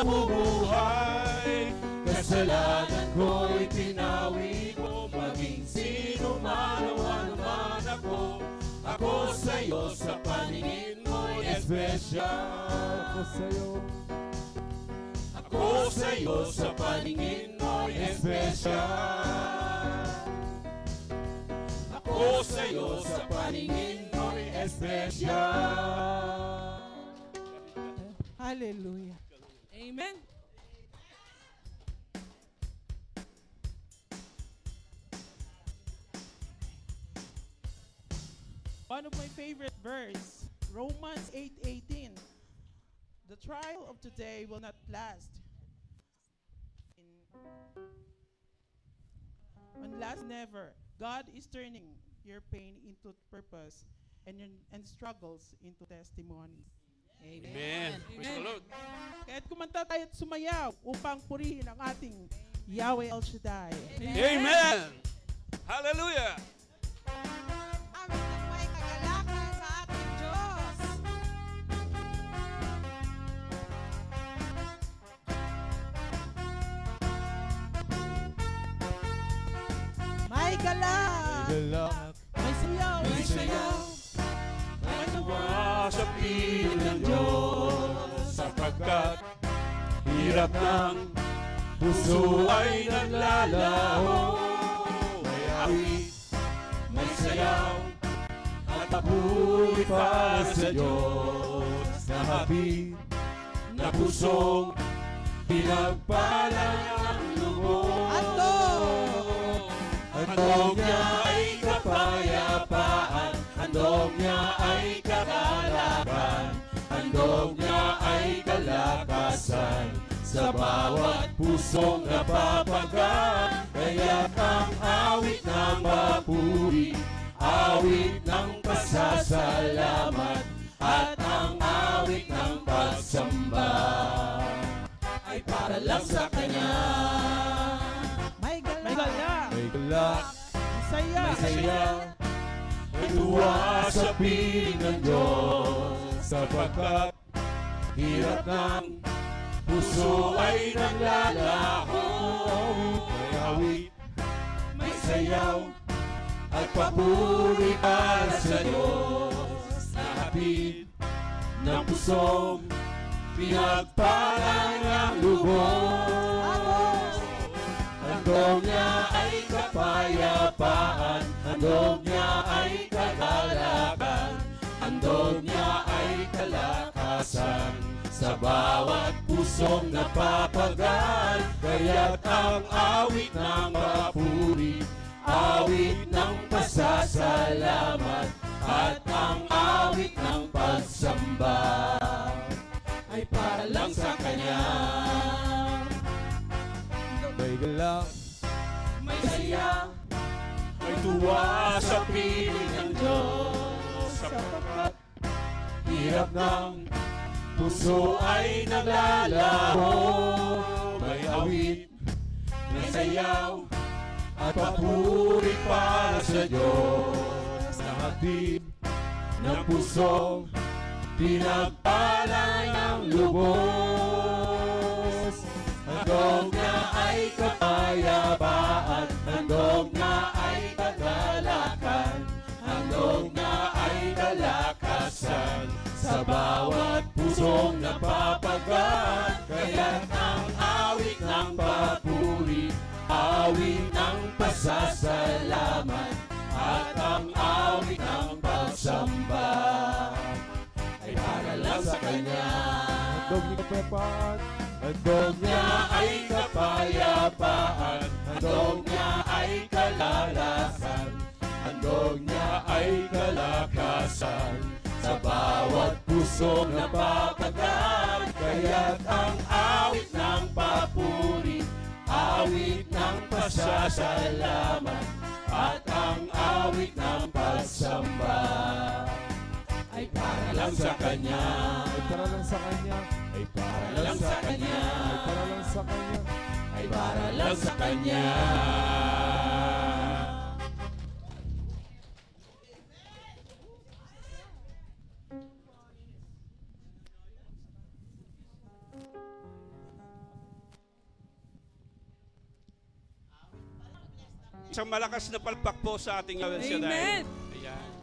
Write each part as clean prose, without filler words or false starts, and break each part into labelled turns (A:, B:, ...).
A: namumuhay. Kasalanan ko'y tinawi ko, maging sino man o ano man ako. Ako sa'yo sa paningin mo'y espesyal.
B: Ako sa'yo.
A: Ako sa'yo sa paningin mo'y espesyal. Ako sa'yo sa paningin mo'y espesyal.
C: Hallelujah. Amen. One of my favorite verse, Romans 8:18. The trial of today will not last. Last never. God is turning your pain into purpose and struggles into testimony.
A: Amen. Praise the Lord.
C: Kaya't kumanta tayo at sumayaw upang purihin ang ating Yahweh El Shaddai.
A: Amen. Hallelujah.
D: Amin ang may kagalakan sa ating Diyos. May galak, may sayaw,
A: May sayaw, may tuwa sa piling ng Diyos, sapagkat hirap ng puso ay naglalaho. May awit, may sayaw, at papuri para sa Diyos, na habig na pusong pinagpalang ang lubos. Handog niya ay kapayapaan, handog niya ay kagalakan, handog niya ay kalakasan, sa bawat pusong napapagaan. Kaya ang awit ng papuri, awit ng pasasalamat, at ang awit ng pagsamba ay para lang sa Kanya.
C: May galak,
B: May galak,
C: saya,
A: May saya, may tuwa sa piling ng Diyos, sapagkat hirap ng puso ay naglalaho. May awit, may sayaw, at papuri para sa Diyos, na hatid ng pusong pinagpalang ang lubos. Handog niya ay kapayapaan, handog niya ay kagalakan, handog niya ay kalakasan, sa bawat pusong napapagaan. Kaya't ang awit ng papuri, awit ng pasasalamat, at ang awit ng pagsamba ay para lang sa Kanya.
B: may galak,
A: May saya, may tuwa sa piling ng Diyos, sapagkat hirap ng puso ay naglalaho. May awit, may sayaw, at papuri para sa Diyos, na hatid ng pusong pinagpalang ang lubos. Handog niya ay kapayapaan, handog niya ay kagalakan, handog niya ay kalakasan, sa bawat pusong napapagaan. Kaya't ang awit ng papuri, awit ng pasasalamat, at ang awit ng pagsamba ay para lang sa Kanya.
B: handog ni kapayapaan,
A: Handog niya ay kapayapaan, handog niya ay kalalasan, handog niya ay kalakasan, sa bawat pusong napapagaan. Kaya't ang awit ng papuri, awit ng pasasalamat, at ang awit ng pagsamba ay para lang sa Kanya.
B: ay para lang sa Kanya,
A: Ay para lang sa Kanya.
B: ay para lang sa Kanya.
A: Ay para lang sa Kanya.
E: Isang malakas na palpak po sa ating Yahweh Shaddai.
F: Amen.
E: Ayan.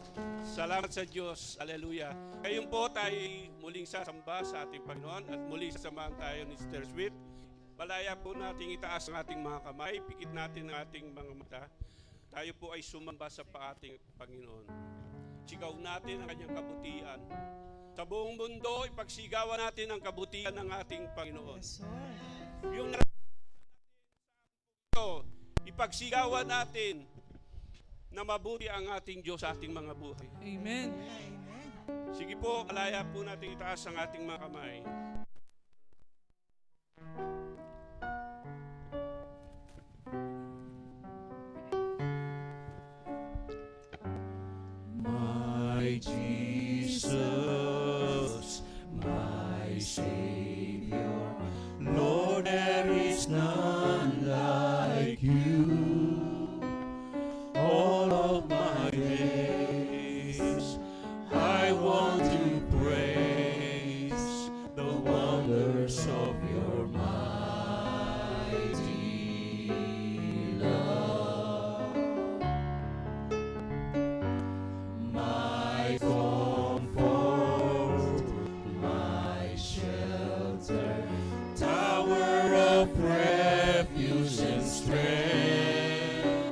E: Salamat sa Diyos. Hallelujah. Ngayon po tayo muling sasamba sa ating Panginoon at muli sasamahan tayo ni Sister Sweet. Malaya po nating itaas ang ating mga kamay, pikit natin ang ating mga mata. Tayo po ay sumamba sa ating Panginoon. Sigaw natin ang kanyang kabutihan. Sa buong mundo, ipagsigawan natin ang kabutihan ng ating Panginoon.
C: Yes, Lord.
E: Yung ipagsigawan natin na mabuti ang ating Diyos sa ating mga buhay.
F: Amen.
E: Sige po, malaya po natin itaas ang ating mga kamay.
A: My Jesus, my Savior, Lord, there is none like you. All of my days, I want to praise the wonders of your mighty love. My comfort, my shelter, tower of refuge and strength.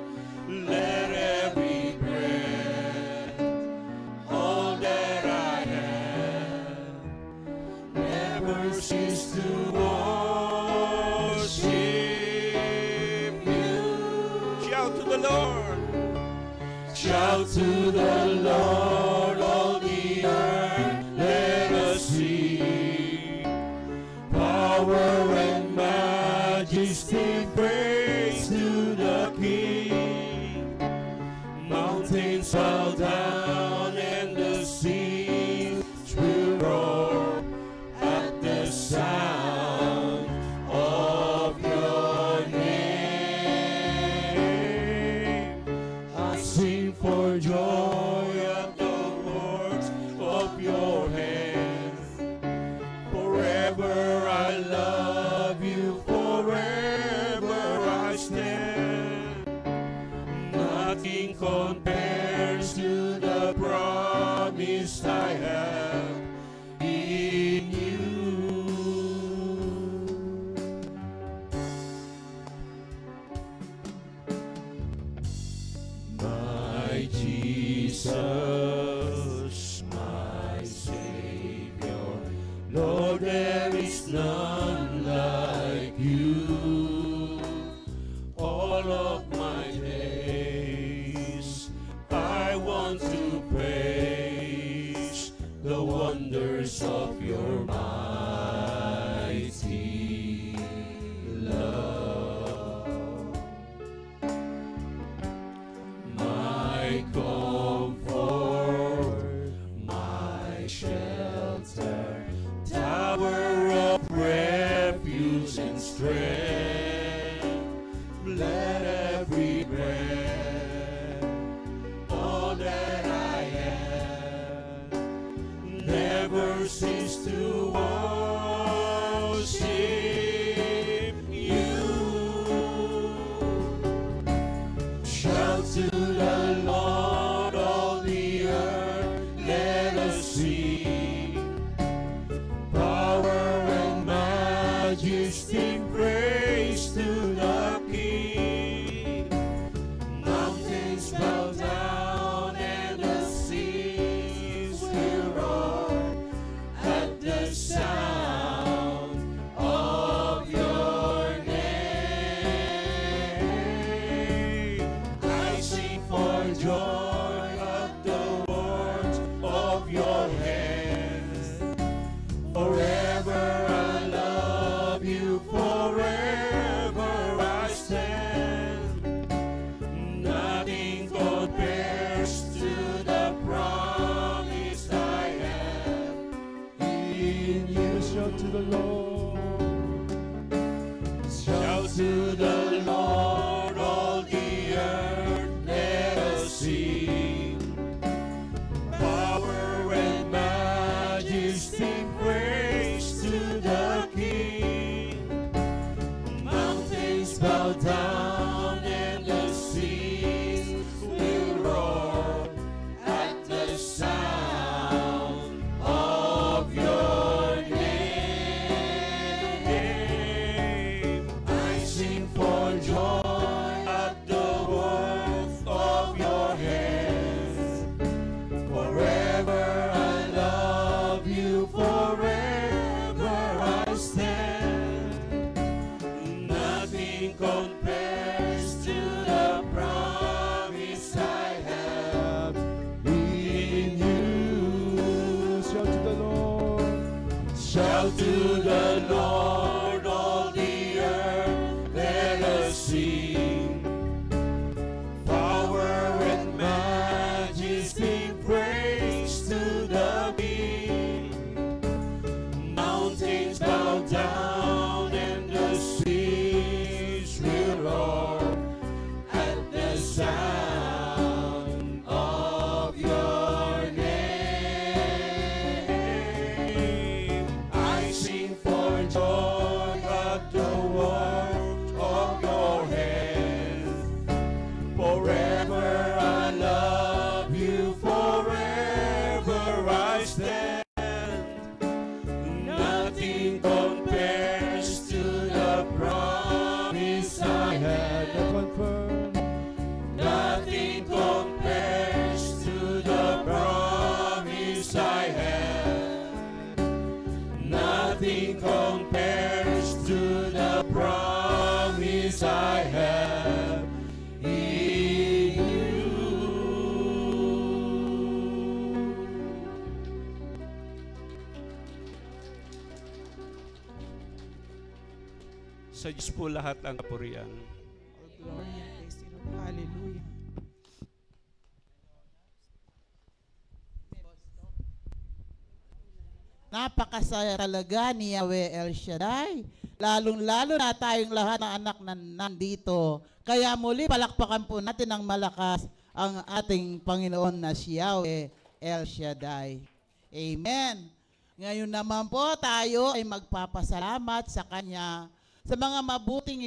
A: Let every breath, all that I have, never cease to worship you.
E: Shout to the Lord.
A: Shout to the Lord, all the earth, let us sing. Power and majesty, praise to the King. Mountains bow down and the seas will roar at the sound of your name. I sing for joy at the works of your hands. Forever I love you, forever I stand. Nothing compares to the promise I have in you. My Jesus, my Savior, Lord, there is none like you. All of my days, I want to praise the wonders of your mighty love. My comfort, my shelter, tower of refuge and strength. Let every breath, all that I have, never cease to worship you. Shout to the Lord, all the earth, let us sing. Power and majesty, praise to the King. Mountains bow down and the seas will roar at the sound of your name. I sing for joy at the works of your hands. Forever I love you, forever I stand. Nothing compares to the promise I have in you. Shout to the Lord. Shout to the Lord, all the earth, let us sing. Power and majesty, praise to the King. Mountains bow down and the sea
E: Sa Diyos po lahat ang kapurian.
C: All glory and praise to you, Lord. Hallelujah.
F: Napakasaya talaga ni Yahweh El Shaddai. Lalong-lalo na tayong lahat ng anak na nandito. Kaya muli palakpakan po natin ng malakas ang ating Panginoon na si Yahweh El Shaddai. Amen. Ngayon naman po tayo ay magpapasalamat sa Kanya sa mga mabuting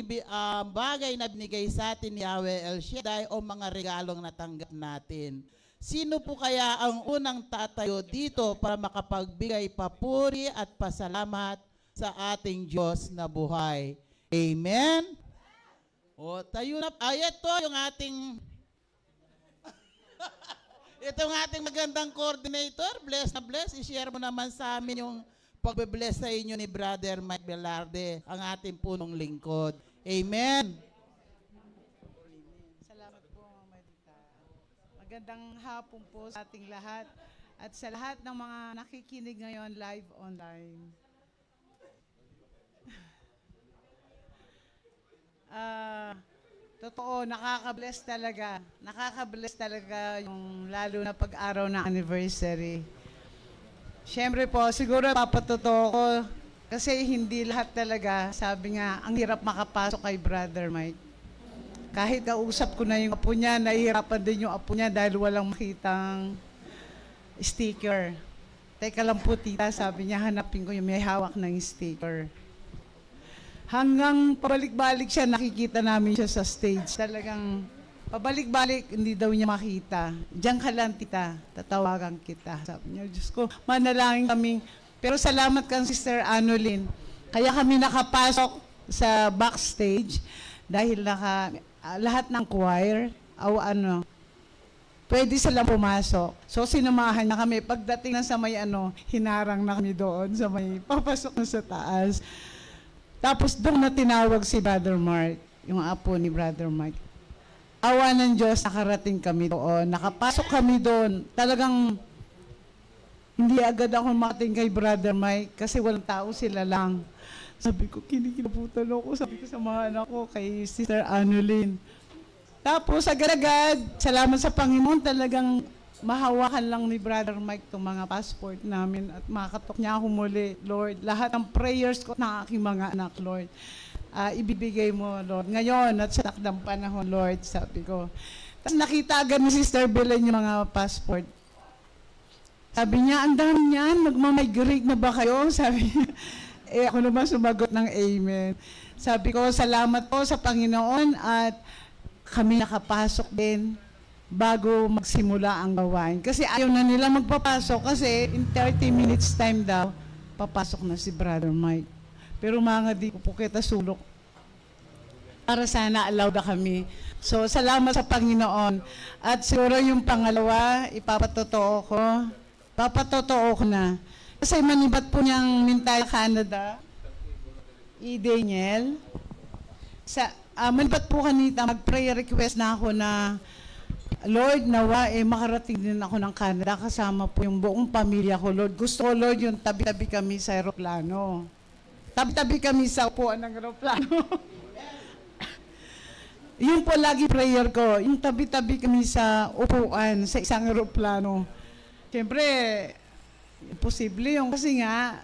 F: bagay na binigay sa atin ni Yahweh El Shaddai o mga regalong natanggap natin. Sino po kaya ang unang tatayo dito para makapagbigay papuri at pasalamat sa ating Diyos na buhay? Amen? O, tayo na. Ay, ito yung ating itong ating magandang coordinator. Bless na bless. I-share mo naman sa amin yung pagbe-bless sa inyo ni Brother Mike Velarde, ang ating punong lingkod. Amen.
D: Salamat po, Mama Dita. Magandang hapon po sa ating lahat at sa lahat ng mga nakikinig ngayon live online. Totoo, nakaka-bless talaga. Nakaka-bless talaga yung lalo na pag-araw ng anniversary. Siyempre po, siguro papatotoo ko kasi hindi lahat talaga, sabi nga, ang hirap makapasok kay Brother Mike. Kahit kausap ko na yung apo niya, nahihirapan din yung apo niya dahil walang makitang sticker. Teka lang po, tita, sabi niya, hanapin ko yung may hawak ng sticker. Hanggang pabalik-balik siya, nakikita namin siya sa stage. Talagang pabalik-balik, hindi daw niya makita. Diyan ka lang, tita, tatawagan kita. Sabi niya, Diyos ko, manalangin kami. Pero salamat kang Sister Anolin. Kaya kami nakapasok sa backstage dahil lahat ng choir, pwede silang pumasok. So sinamahan na kami. Pagdating na sa may hinarang na kami doon sa may papasok na sa taas. Tapos doon na tinawag si Brother Mark, yung apo ni Brother Mark. Awa ng Diyos, nakarating kami doon. Nakapasok kami doon. Talagang hindi agad ako makating kay Brother Mike kasi walang tao, sila lang. Sabi ko, kinikilabutan ako. Sabi ko sa mga anak ko, kay Sister Anolin. Tapos agad-agad, salamat sa Panginoon, talagang mahawakan lang ni Brother Mike itong mga passport namin at makatok niya ako muli, Lord. Lahat ng prayers ko ng aking mga anak, Lord, ibibigay mo, Lord. Ngayon at sa takdang panahon, Lord, sabi ko. Tapos nakita agad ni Sister Belen yung mga passport. Sabi niya, ang dami niyan, magmamigrate na ba kayo? Sabi niya, ako naman sumagot ng amen. Sabi ko, salamat po sa Panginoon at kami nakapasok din bago magsimula ang gawain. Kasi ayaw na nila magpapasok kasi in 30 minutes time daw, papasok na si Brother Mike. Pero mga di ko po kita sulok. Para sana allowed na kami. So, salamat sa Panginoon. At siguro yung pangalawa, ipapatotoo ko na. Kasi manibat po niyang Mintaya, Canada, Daniel. Manibat po kanita, mag-prayer request na ako na Lord, nawa, makarating din ako ng Canada kasama po yung buong pamilya ko, Lord. Gusto ko, Lord, yung tabi-tabi kami sa aeroplano. Tabi-tabi kami sa upuan ng aeroplano. Yun po lagi prayer ko, yung tabi-tabi kami sa upuan sa isang aeroplano. Siyempre, imposible yung kasi nga,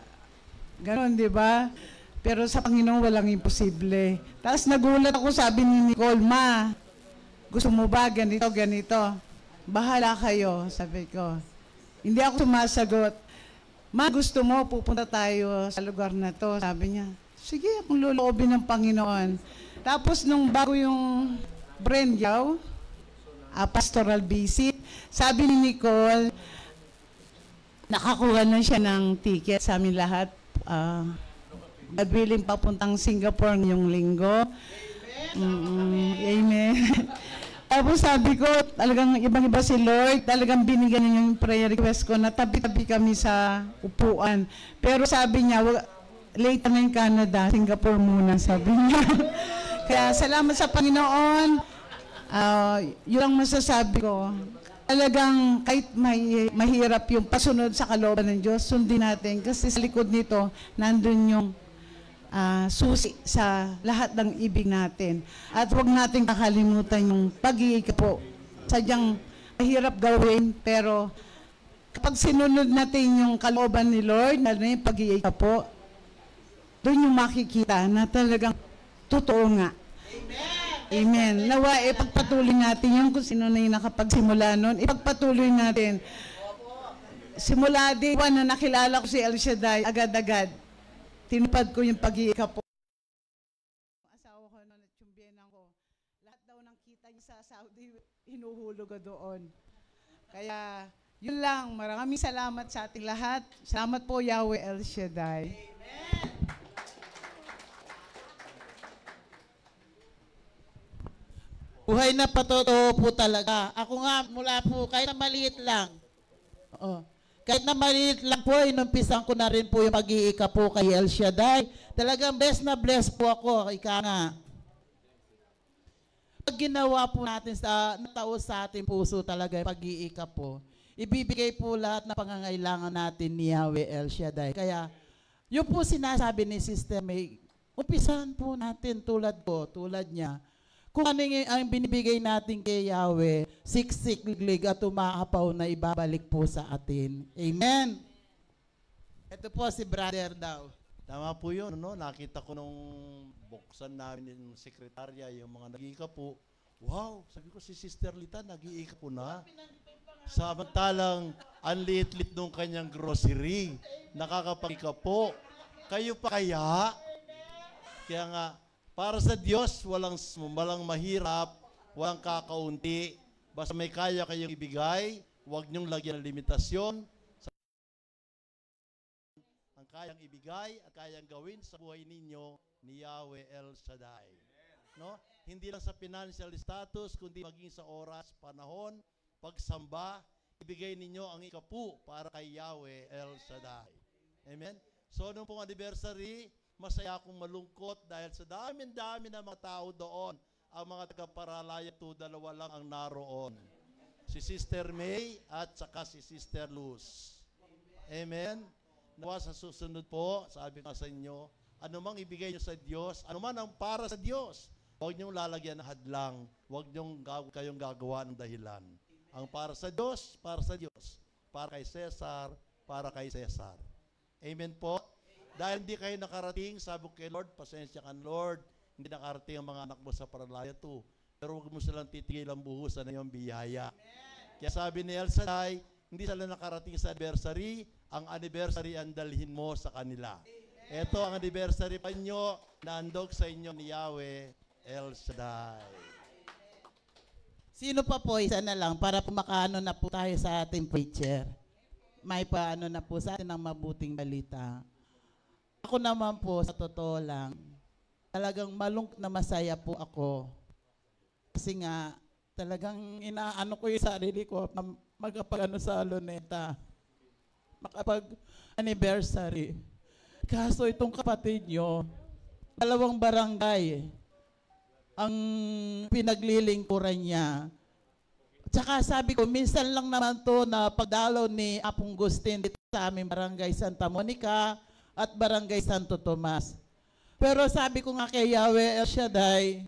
D: gano'n, di ba? Pero sa Panginoon, walang imposible. Tapos nagulat ako, sabi ni Nicole, Ma, gusto mo ba ganito, ganito? Bahala kayo, sabi ko. Hindi ako sumasagot. Ma, gusto mo, pupunta tayo sa lugar na to. Sabi niya, sige, akong loloobin ng Panginoon. Tapos nung bago yung Brenyaw, pastoral visit, sabi ni Nicole, nakakuha na siya ng ticket sa amin lahat. Willing papuntang Singapore ngayong linggo. Amen. Tapos sabi ko, talagang ibang-iba si Lord, talagang binigyan niya yung prayer request ko na tabi-tabi kami sa upuan. Pero sabi niya, late na yung Canada, Singapore muna, sabi niya. Kaya salamat sa Panginoon. Yun ang masasabi ko. Talagang kahit mahirap yung pasunod sa kalooban ng Diyos, sundin natin. Kasi sa likod nito, nandun yung susi sa lahat ng ibig natin. At huwag nating kakalimutan yung pag-iika po. Sadyang mahirap gawin, pero kapag sinunod natin yung kalooban ni Lord, lalo na yung pag-iika po, doon yung makikita na talagang totoo nga. Amen. Nawa, ipagpatuloy natin yung kung sino na yung nakapagsimula nun. Ipagpatuloy natin. Simula day one na nakilala ko si El Shaddai, agad-agad, tinupad ko yung pag-iika po. Asawa ko noon at yung biyenan ko, lahat daw ng kita niya sa Saudi, hinuhulog doon. Kaya, yun lang. Maraming salamat sa ating lahat. Salamat po, Yahweh El Shaddai. Amen.
F: Buhay na patotoo po talaga. Ako nga, mula po, kahit na maliit lang. Kahit na maliit lang po, inumpisan ko na rin po yung pag-iika po kay El Shaddai. Talagang blessed na blessed po ako. Ika nga. Pag ginawa po natin sa natao sa ating puso talaga yung pag-iika po, ibibigay po lahat na pangangailangan natin ni Yahweh El Shaddai. Kaya, yun po sinasabi ni Sister May, umpisahan po natin tulad ko, tulad niya. Kung ano ang binibigay natin kay Yahweh, siksik, liglig at umahapaw na ibabalik po sa atin. Amen. Ito po si brother daw.
G: Tama po yun, no? Nakita ko nung buksan namin yung sekretarya, yung mga nag-iika po. Wow, sabi ko si Sister Lita, nag-iika po na. Samantalang, ang liit-lit nung kanyang grocery. Nakakapag-iika po. Kayo pa kaya? Kaya nga, para sa Diyos, walang mahirap, walang kakaunti. Basta may kaya kayong ibigay, huwag niyong lagyan ng limitasyon. Ang kayang ibigay at kayang gawin sa buhay ninyo ni Yahweh El Shaddai. No? Hindi lang sa financial status, kundi maging sa oras, panahon, pagsamba, ibigay ninyo ang ikapu para kay Yahweh El Shaddai. Amen? So, nung pong anniversary, masaya akong malungkot dahil sa dami-dami ng mga tao doon. Ang mga taga-Paralaya 2, dalawa lang ang naroon. Si Sister May at saka si Sister Luz. Amen? Nawa sa susunod po, sabi ko sa inyo, anumang ibigay nyo sa Diyos, anuman ang para sa Diyos, huwag nyong lalagyan ng hadlang, huwag nyong kayong gagawa ng dahilan. Ang para sa Diyos, para sa Diyos. Para kay Cesar, para kay Cesar. Amen po? Dahil hindi kayo nakarating, sabi ko kay Lord, pasensya ka Lord, hindi nakarating ang mga anak mo sa Paralaya 2. Pero huwag mo silang titigil ang buhusan na yung biyaya. Amen. Kaya sabi ni El Shaddai, hindi sila nakarating sa anniversary, ang anniversary ang dalhin mo sa kanila. Amen. Ito ang anniversary pa nyo na andog sa inyo ni Yahweh El Shaddai.
F: Sino pa po, isa na lang, para pumakaano na po tayo sa ating preacher. May paano na po sa atin ng mabuting balita. Ako naman po, sa totoo lang, talagang na masaya po ako. Kasi nga, talagang inaano ko yung sarili ko na magkapag-ano sa Luneta. Makapag-anniversary. Kaso itong kapatid nyo, 2 barangay ang pinaglilingkuran niya. Tsaka sabi ko, minsan lang naman to na pagdalaw ni Apong Gustin dito sa aming barangay Santa Monica, at Barangay Santo Tomas. Pero sabi ko nga kay Yahweh El Shaddai,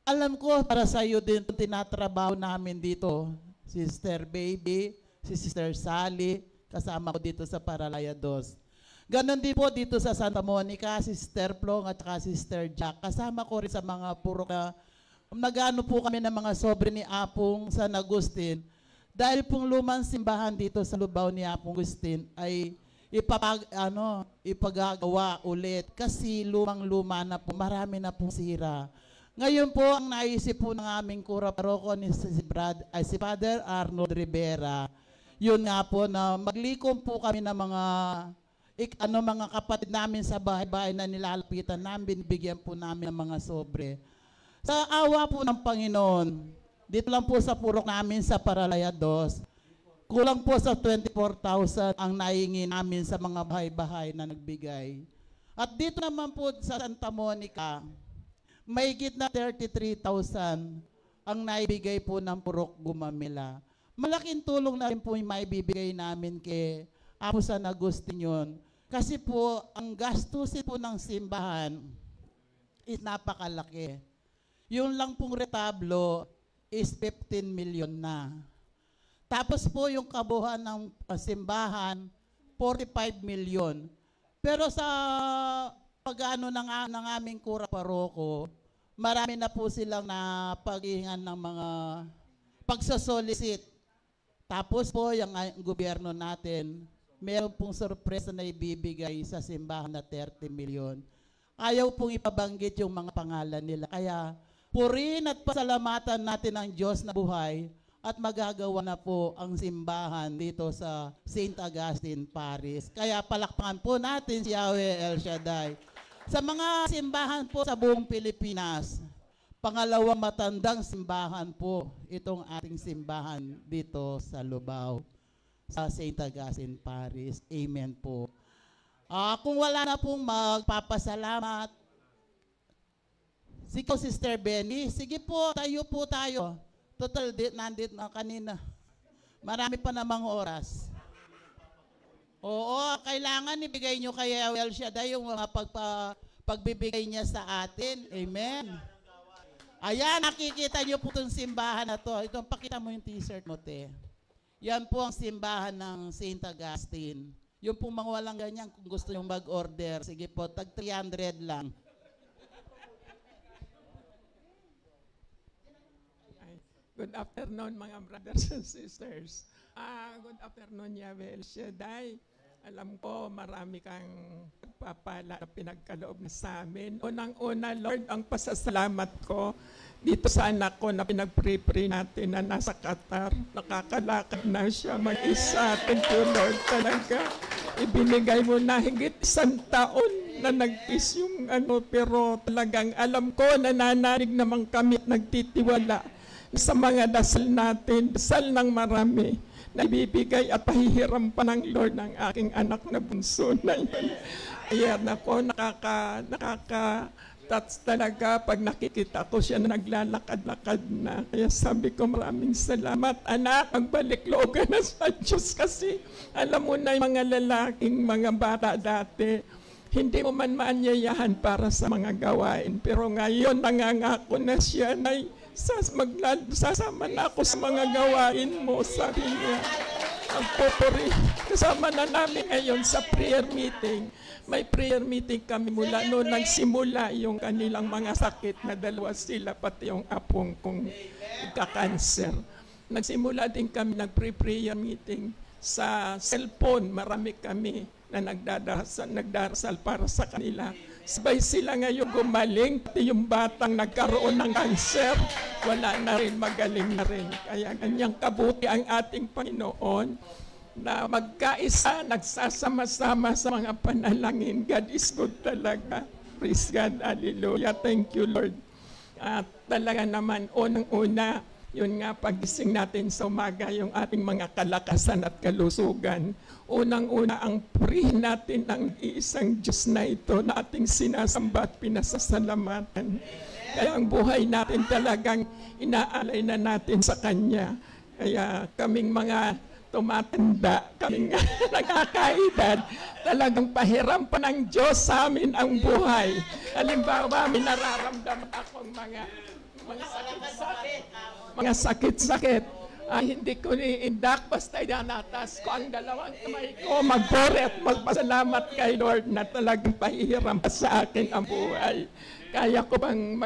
F: alam ko para sa iyo din itong tinatrabaho namin dito. Sister Baby, si Sister Sally, kasama ko dito sa Paralaya 2. Ganon din po dito sa Santa Monica, si Sister Plong at saka si Sister Jack. Kasama ko rin sa mga purok na nag-ano po kami ng mga sobre ni Apong San Agustin. Dahil pong lumang simbahan dito sa lubaw ni Apong Agustin ay ipagagawa ulit kasi lumang-luma na po, marami na pong sira. Ngayon po, ang naisip po ng aming kura paroko ni si Father Arnold Rivera, yun nga po na maglikom po kami ng mga kapatid namin sa bahay-bahay na nilalapitan namin, binibigyan po namin ng mga sobre. Sa awa po ng Panginoon, dito lang po sa purok namin sa Paralaya 2, kulang po sa 24,000 ang nahingi namin sa mga bahay-bahay na nagbigay. At dito naman po sa Santa Monica, mahigit na 33,000 ang naibigay po ng Purok Gumamela. Malaking tulong na rin po yung maibibigay namin kay Apo San Agustin yun. Kasi po, ang gastusin po ng simbahan is napakalaki. Yung lang pong retablo is 15 million na. Tapos po yung kabuuan ng simbahan, 45 million. Pero sa pag-ano ng aming kura paroko, marami na po silang napaghingan ng mga pagsasolicit. Tapos po yung gobyerno natin, meron pong sorpresa na ibibigay sa simbahan na 30 million. Ayaw pong ipabanggit yung mga pangalan nila. Kaya purihin at pasalamatan natin ang Diyos na buhay at magagawa na po ang simbahan dito sa St. Augustine Parish. Kaya palakpakan po natin si Yahweh El Shaddai. Sa mga simbahan po sa buong Pilipinas, pangalawang matandang simbahan po itong ating simbahan dito sa Lubao, sa St. Augustine Parish. Amen po. Kung wala na pong magpapasalamat, sige Sister Benny, sige po, tayo. Total, nandito na kanina. Marami pa namang oras. Oo, kailangan ibigay nyo kay El Shaddai yung mga pagbibigay niya sa atin. Amen. Ayan, nakikita nyo po itong simbahan na to. Ito, pakita mo yung t-shirt mo, te. Yan po ang simbahan ng St. Augustine. Yung pong mga walang ganyan, kung gusto nyo mag-order, sige po, tag 300 lang.
H: Good afternoon mga brothers and sisters. Good afternoon Yahweh El Shaddai. Alam ko marami kang pagpapala na pinagkaloob na sa amin. Unang-una, Lord, ang pasasalamat ko dito sa anak ko na pinag-pray natin na nasa Qatar. Nakakalakad na siya mag-isa. Thank you, Lord, talaga. Ibinigay mo na higit 1 taon na nag-kiss yung pero talagang alam ko, nananalig naman kami at nagtitiwala sa mga dasal natin, dasal ng marami na ibibigay at pahihiram pa ng Lord ng aking anak na bunso na yun. Ayan ako, nakaka-touch talaga pag nakikita ko siya na naglalakad-lakad na. Kaya sabi ko maraming salamat. Anak, magbalik loob ka na sa Diyos kasi alam mo na yung mga lalaking, mga bata dati, hindi mo man maanyayahan para sa mga gawain. Pero ngayon, nangangako na siya na sasama na ako sa mga gawain mo, sabi niya. Magpupuri. Kasama na namin ngayon sa prayer meeting. May prayer meeting kami mula noon nagsimula yung kanilang mga sakit na 2 sila, pati yung apong kong nagka-cancer. Nagsimula din kami nag-prayer meeting sa cellphone. Marami kami na nagdarasal para sa kanila. Sabay sila ngayon gumaling, pati yung batang nagkaroon ng cancer, wala na rin, magaling na rin. Kaya ganyang kabuti ang ating Panginoon na magkaisa, nagsasama-sama sa mga panalangin. God is good talaga. Praise God, hallelujah. Thank you, Lord. At talaga naman, unang-una, yun nga, pagising natin sa umaga, yung ating mga kalakasan at kalusugan. Unang-una, ang purihin natin ang iisang Diyos na ito na ating sinasamba at pinasasalamatan. Kaya ang buhay natin talagang inaalay na natin sa Kanya. Kaya kaming mga tumatanda, kaming nakakaedad, talagang pahiram pa ng Diyos sa amin ang buhay. Halimbawa, may nararamdaman akong mga sakit-sakit. Hindi ko ni-indak, basta idanatas ko ang 2 kamay ko, magpuri at magpasalamat kay Lord na talagang pahihiram sa akin ang buhay. Kaya ko bang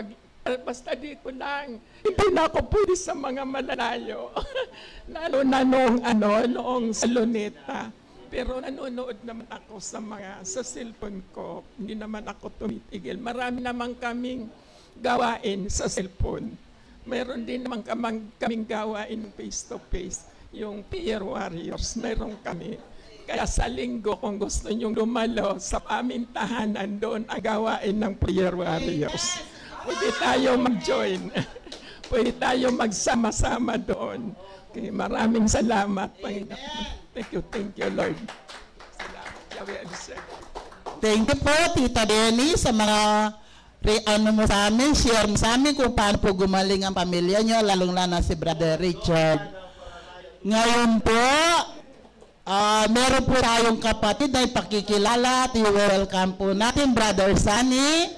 H: basta dito lang, hindi na ako pwede sa mga malalayo. Lalo na noong sa Luneta. Pero nanonood naman ako sa cellphone ko, hindi naman ako tumitigil. Marami naman kaming gawain sa cellphone. Meron din naman kaming gawain face-to-face. Yung prayer warriors, meron kami. Kaya sa linggo, kung gusto nyong dumalo sa aming tahanan, doon ang gawain ng prayer warriors. Pwede tayo mag-join. Pwede tayo magsama-sama doon. Okay, maraming salamat, Panginoon. Thank you, Lord. Salamat.
F: Thank you po, Tita Benny, sa mga mo sa amin, share mo sa amin kung paano po gumaling ang pamilya nyo, lalong-lalo na si Brother Richard. Ngayon po, Meron po tayong kapatid na ipakikilala. I-welcome po natin, Brother Sunny.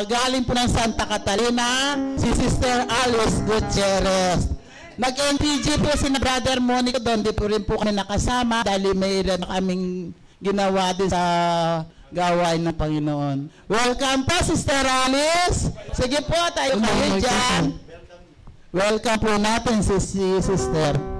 F: Galing po ng Santa Catalina, si Sister Alice Gutierrez. Nag-NPG po si Brother Monico doon. Di po rin po kami nakasama dahil mayroon kaming ginawa din sa gawain ng Panginoon. Welcome po, Sister Alice. Sige po, tayo kayo dyan. Welcome po natin si Sister.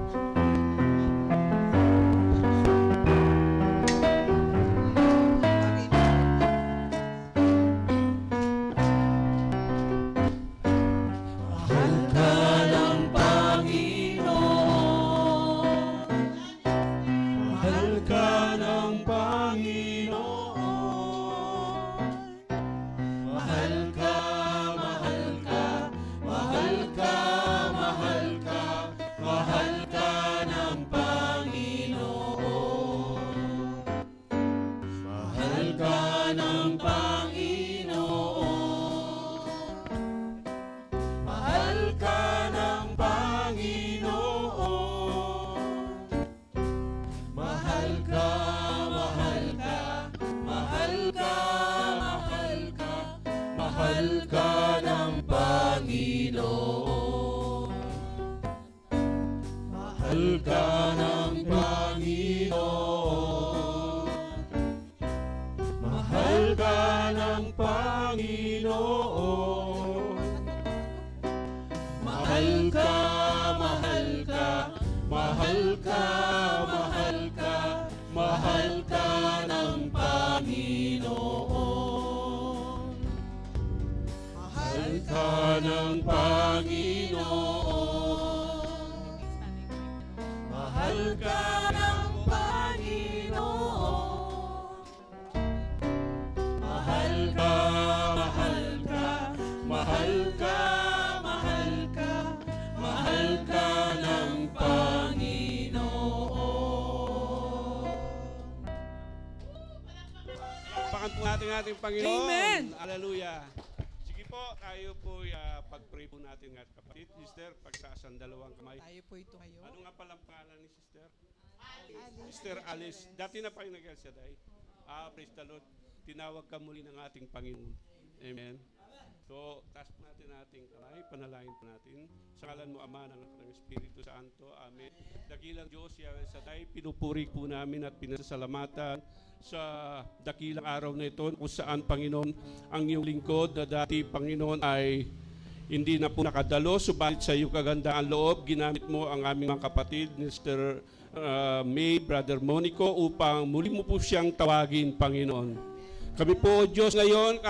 E: Ating Panginoon.
C: Amen.
E: Hallelujah. Sige po, tayo po pag-pray po natin nga kapatid. Sister, pagsasang dalawang kamay.
C: Tayo po ito ngayon.
E: Ano nga palang pangalan ni Sister? Alice. Sister Alice. Dati na pa yung nag-Elsaday. Praise the Lord. Tinawag ka muli ng ating Panginoon. Amen. So, taas po natin ating kamay. Panalangin po natin. Sa ngalan mo, Ama, ng Espiritu Santo. Amen. Dakilang Diyos, Yahweh Shaddai, pinupuri po namin at pinasasalamatan sa dakilang araw na ito kung saan, Panginoon, ang iyong lingkod na dati, Panginoon, ay hindi na po nakadalo, subalit sa iyong kagandaan loob, ginamit mo ang aming mga kapatid, Mr. May, Brother Monico, upang muli mo po siyang tawagin, Panginoon. Kami po, Diyos, ngayon,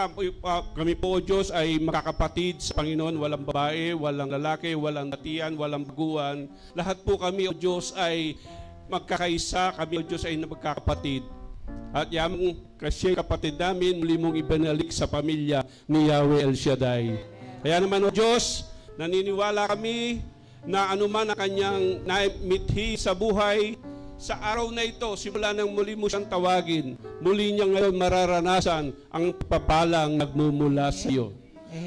E: kami po, Diyos, ay makakapatid sa Panginoon, walang babae, walang lalaki, walang datian, walang baguhan. Lahat po kami, O Diyos, ay magkakaisa, kami, O Diyos, ay magkakapatid. At yung kasi kapatid namin, muli mong ibinalik sa pamilya ni Yahweh El Shaddai. Kaya naman, O Diyos, naniniwala kami na anuman ang kanyang naimithi sa buhay, sa araw na ito, simula nang muli mo siyang tawagin, muli niya ngayon mararanasan ang papalang nagmumula sa iyo.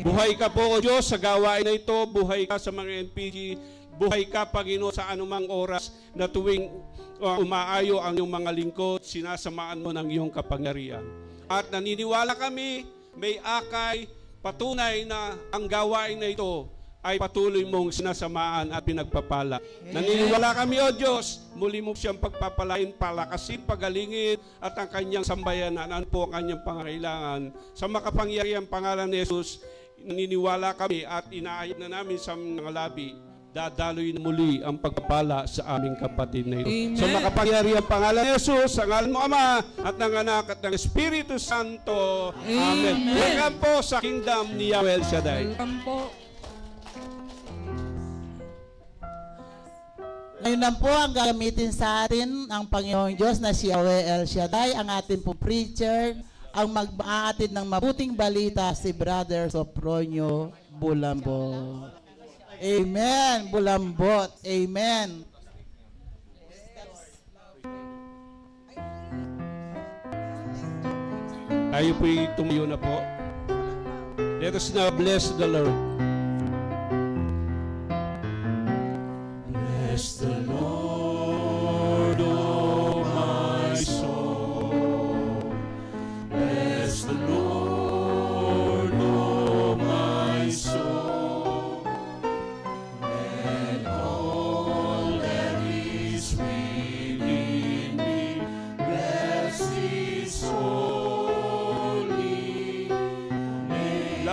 E: Buhay ka po, O Diyos, sa gawain na ito, buhay ka sa mga NPG, buhay ka, Panginoon, sa anumang oras na tuwing umaayo ang iyong mga lingkod, sinasamaan mo ng iyong kapangyarihan. At naniniwala kami, may akay, patunay na ang gawain na ito ay patuloy mong sinasamaan at pinagpapala. Naniniwala kami, O Diyos, muli mo siyang pagpapalain, palakasin, pagalingin, at ang kanyang sambayanan, ano po ang kanyang pangangailangan. Sa makapangyarihang pangalan ni Jesus, naniniwala kami at inaayag na namin sa mga labi, dadaloy muli ang pagpapala sa aming kapatid na ito. Amen. Sa makapangyarihang pangalan ni Jesus, sa ngalan mo, Ama, at ng Anak at ng Espiritu Santo. Amen. Welcome po sa kingdom ni Yahweh El Shaddai.
C: Welcome po.
F: Ngayon na po ang gagamitin sa atin ang Panginoong Diyos na si Yahweh El Shaddai, ang ating po preacher, ang mag-aatid ng mabuting balita si Brother Sopronio Bulambot. Amen. Bulambot. Amen.
E: Tayo po'y tumayo na po. Let us now bless the Lord. Bless the Lord,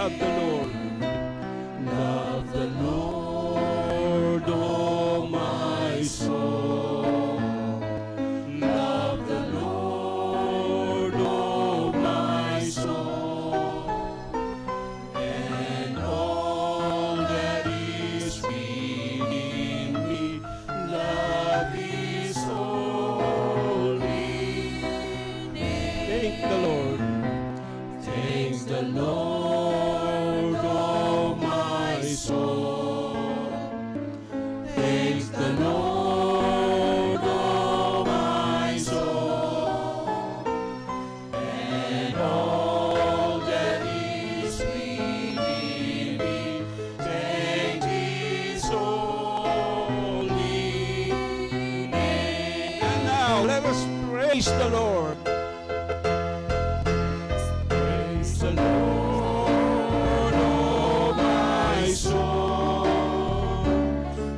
E: Love the Lord.
A: Love the Lord, oh my soul. Love the Lord, oh my soul. And all that is within me, love His holy name.
E: Thank the Lord.
A: Thanks the Lord, oh my soul. Thanks the Lord, oh my soul. And all that is within me, thank His holy name.
E: And now let us praise the Lord.
A: Praise the Lord, oh my soul.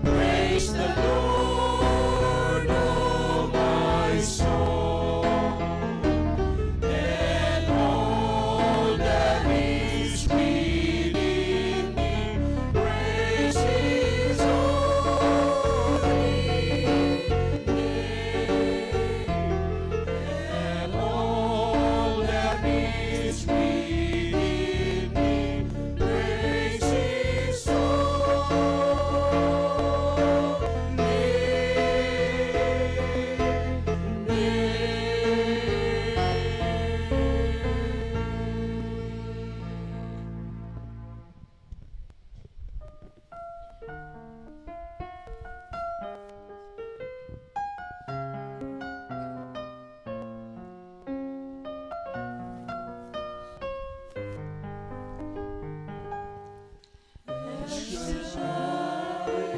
A: Praise the Lord, oh my soul. And all that is within me, praise His holy name. And all that is within me, praise His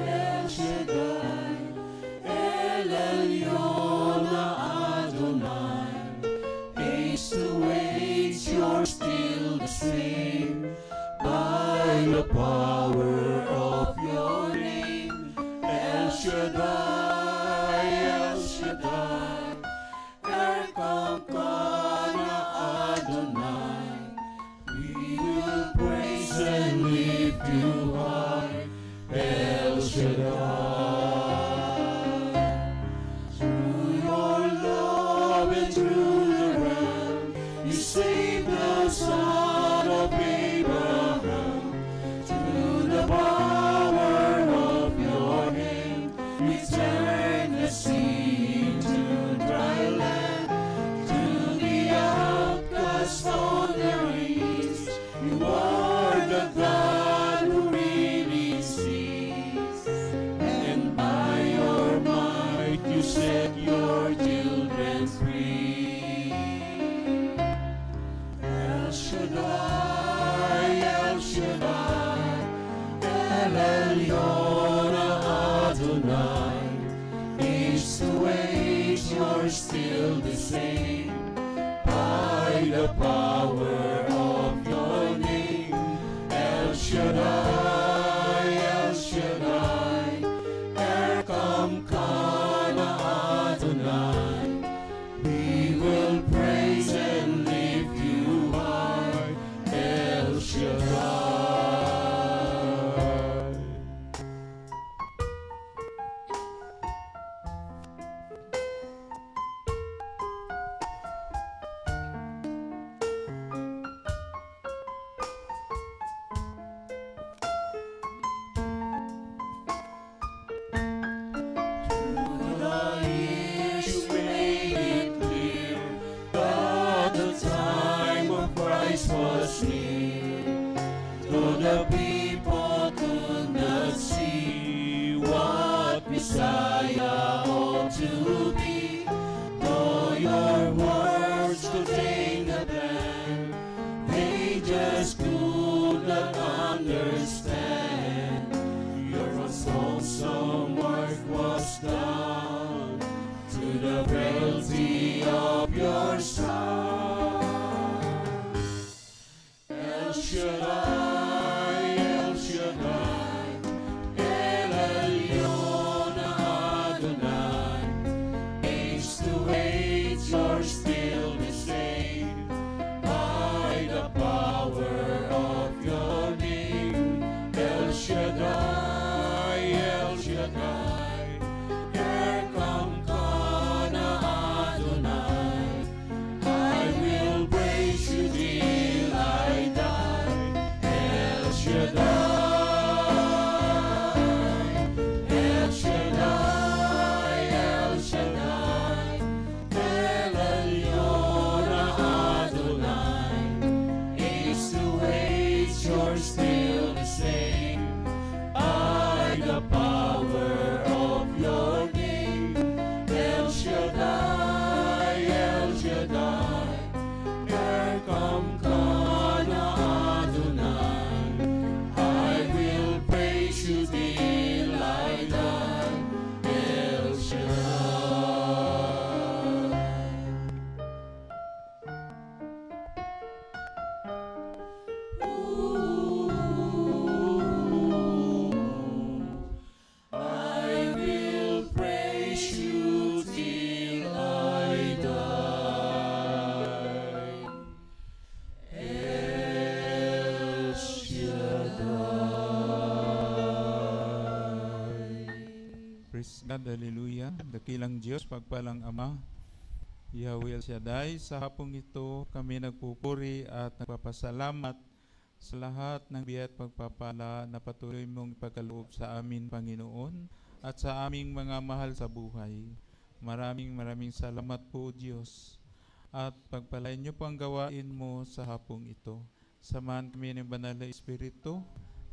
A: El Shaddai, El Elyon Adonai. Age to age, you're still the same. By the power of your name, El Shaddai, El Shaddai, Erkamkana Adonai. We will praise and lift you high, El Shaddai. Through your love and through the Ram, you saved the son of Abraham. Through the power of your hand, you turned the sea into dry land. To the outcast on their knees, you are the God who really sees. And by your might, you set your children free. El Shaddai, El Shaddai, El Elyon Adonai. Age to age, you're still the same. By the power of your name, El Shaddai, El Shaddai, Erkamkana Adonai. We will praise and lift you high, El Shaddai. Through the years you made it clear that the time of Christ was near. Though the people could not see what Messiah ought to be, though your words contain the plan, they just could not understand. Your unwholesome work was done to the frailty of your Son. El Shaddai, El Shaddai, El Elyon Adonai. Age to age, you're still the same. By the power of your
I: Praise God, hallelujah. Dakilang Diyos, pagpalang Ama, Yahweh El Shaddai, sa hapong ito kami nagpupuri at nagpapasalamat sa lahat ng biyaya at pagpapala na patuloy mong ipagkaloob sa amin, Panginoon, at sa aming mga mahal sa buhay. Maraming salamat po, Diyos. At pagpalain niyo po ang gawain mo sa hapong ito. Samahan kami ng Banal na Espiritu,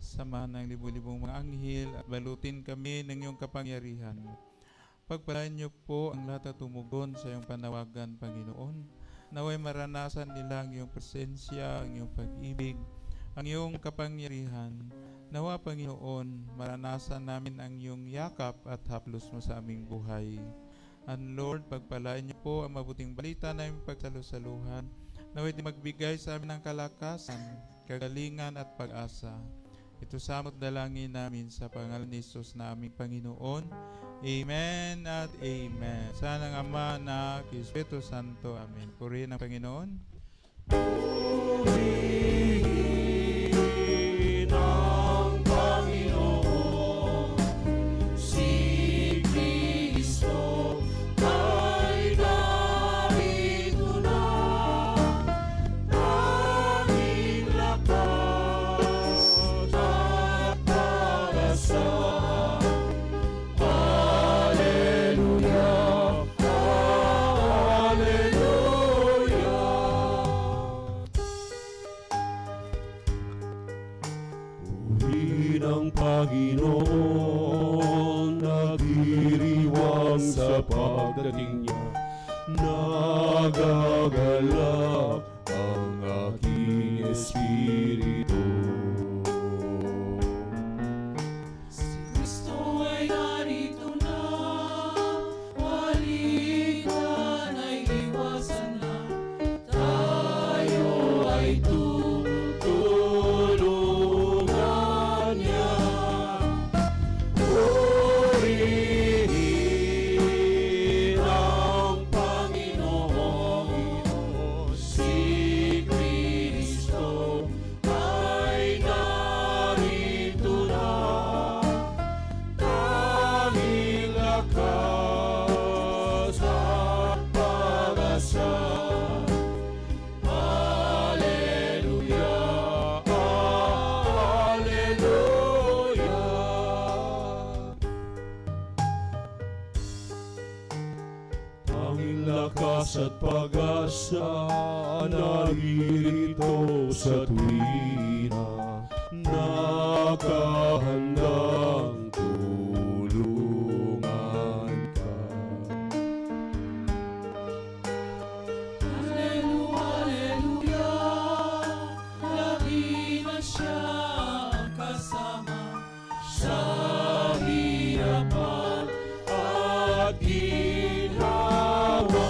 I: samahan ng libu-libong mga anghel, at balutin kami ng iyong kapangyarihan. Pagpalain niyo po ang lahat na tumugon sa iyong panawagan, Panginoon. Naway maranasan nila ang iyong presensya, ang iyong pag-ibig, ang iyong kapangyarihan. Nawa, Panginoon, maranasan namin ang iyong yakap at haplos mo sa aming buhay. And Lord, pagpalain niyo po ang mabuting balita na aming pagsalusaluhan. Naway di magbigay sa amin ng kalakasan, kagalingan at pag-asa. Ito samot dalangin namin sa pangalan ni Jesus na aming Panginoon. Amen at Amen. Sana ng Ama, Anak, Espiritu Santo. Amen. Purihin ang Panginoon.
A: Purihin ang Panginoon, si Kristo ay narito na, tanging lakas at pag-asa. Hallelujah, hallelujah. Purihin ang Panginoon, nagdiriwang sa pagdating niya. Nagagalak ang aking espiritu. Si Kristo ay narito na, halikan ay iwasan na, tayo ay tutulungan niya. Purihin ang Panginoon, si Kristo ay narito na, tanging lakas at pag-asa. Hallelujah, hallelujah. Tanging lakas at pag-asa, naririto sa tuwina, nakahandang tulungan ka. Hallelujah, lagi na siya ang kasama sa hirapan at ginhawa.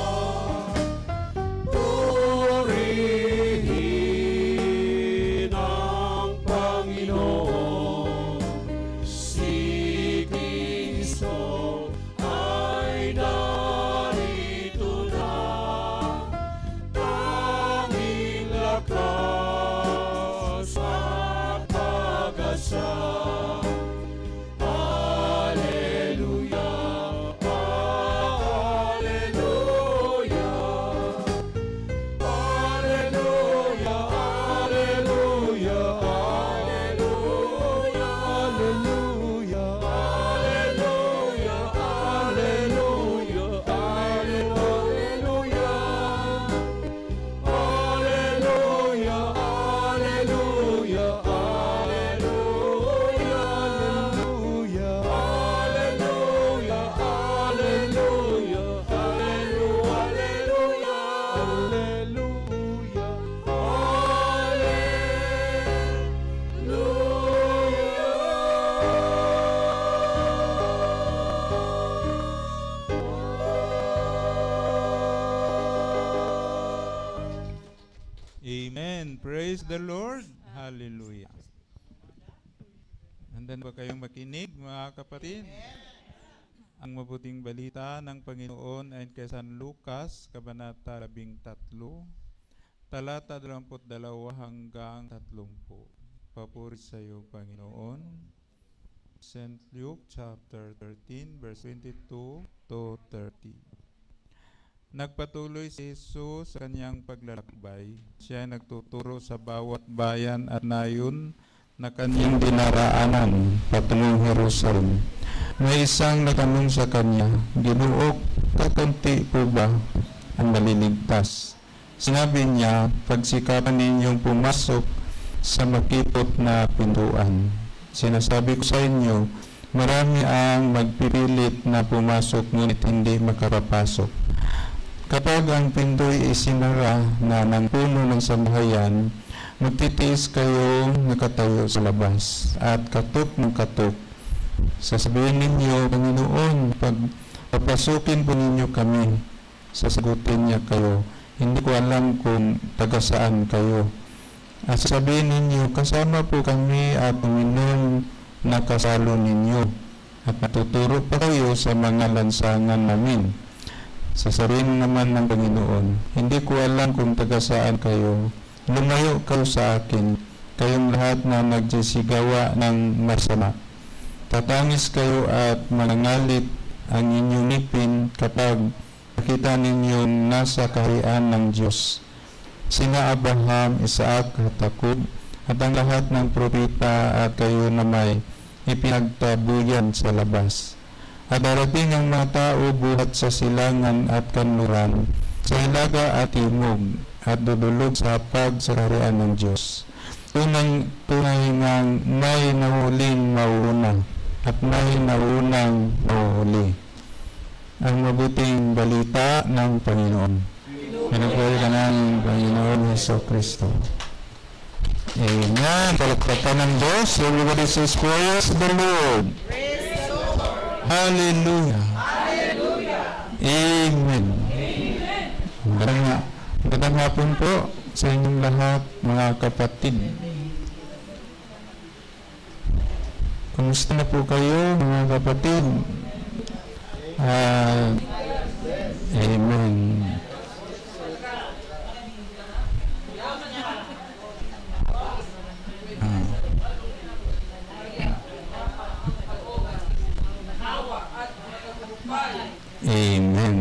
A: Purihin ang Panginoon, si Kristo ay narito na, tanging lakas at pag-asa. Hallelujah, hallelujah. Hallelujah, hallelujah, hallelujah, hallelujah, hallelujah, hallelujah, hallelujah. Hallelujah, hallelujah, hallelujah, hallelujah, hallelujah,
I: Amen. Praise the Lord. Hallelujah. Handa ba kayong makinig, mga kapatid? Ang mabuting balita ng Panginoon ayon kay San Lucas, Kabanata 13, talata 22 hanggang 30. Papuri sa iyo, Panginoon. St. Luke chapter 13 verse 22 to 30. Nagpatuloy si Jesus sa kanyang paglalakbay. Siya nagtuturo sa bawat bayan at nayon na kanyang dinaraanan patungong Jerusalem. May isang nagtanong sa kanya, "Ginoo, kakunti po ba ang maliligtas?" Sinabi niya, "Pagsikapan ninyong pumasok sa makipot na pintuan. Sinasabi ko sa inyo, marami ang magpipilit na pumasok ngunit hindi makapapasok. Kapag ang pinto'y isinara na ng puno ng sambahayan, magtitiis kayo nakatayo sa labas at katok ng katok. Sasabihin ninyo, Panginoon, pag papasukin po ninyo kami, sasagutin niya kayo, hindi ko alam kung taga saan kayo. At sasabihin ninyo, kasama po kami at uminom na kasalo ninyo. At natuturo pa kayo sa mga lansangan namin. Sasabihin naman ng Panginoon, hindi ko alam kung taga saan kayo. Lumayo kayo sa akin, kayong lahat na nagsisigawa ng masama. Tatangis kayo at manangalit ang inyong ngipin kapag nakita ninyong nasa kaharian ng Diyos. Sina Abraham, Isaac at Jacob at ang lahat ng propeta at kayo na may ipinagtabuyan sa labas. At darating ang mga tao buhat sa silangan at kanluran, sa hilaga at timog, at dudulog sa hapag sa kaharian ng Diyos. Tunay ngang may nahuling mauuna at may naunang mauhuli. Ang mabuting balita ng Panginoon. Pinagpapalala ka ng Panginoon Jesucristo. Amen. Palakpakan ng Diyos. Everybody says, praise the Lord.
A: Praise the Lord.
I: Hallelujah.
A: Hallelujah.
I: Amen. Magandang hapon po sa inyong lahat, mga kapatid. Kumusta na po kayo, mga kapatid? Amen. Amen.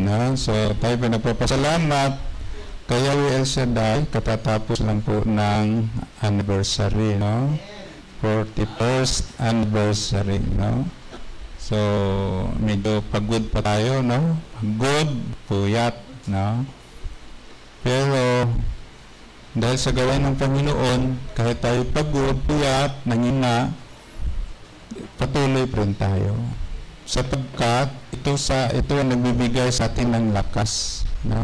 I: No? So, tayo pa nagpapasalamat kay Yahweh El Shaddai, katatapos lang po ng anniversary, no? 41st anniversary, no? So, medyo pagod pa tayo, no? Pagod, puyat, no? Pero, dahil sa gawain ng Panginoon, kahit tayo pagod, puyat, nangina, patuloy pa rin tayo. Sapagkat ito ang nagbibigay sa atin ng lakas, no?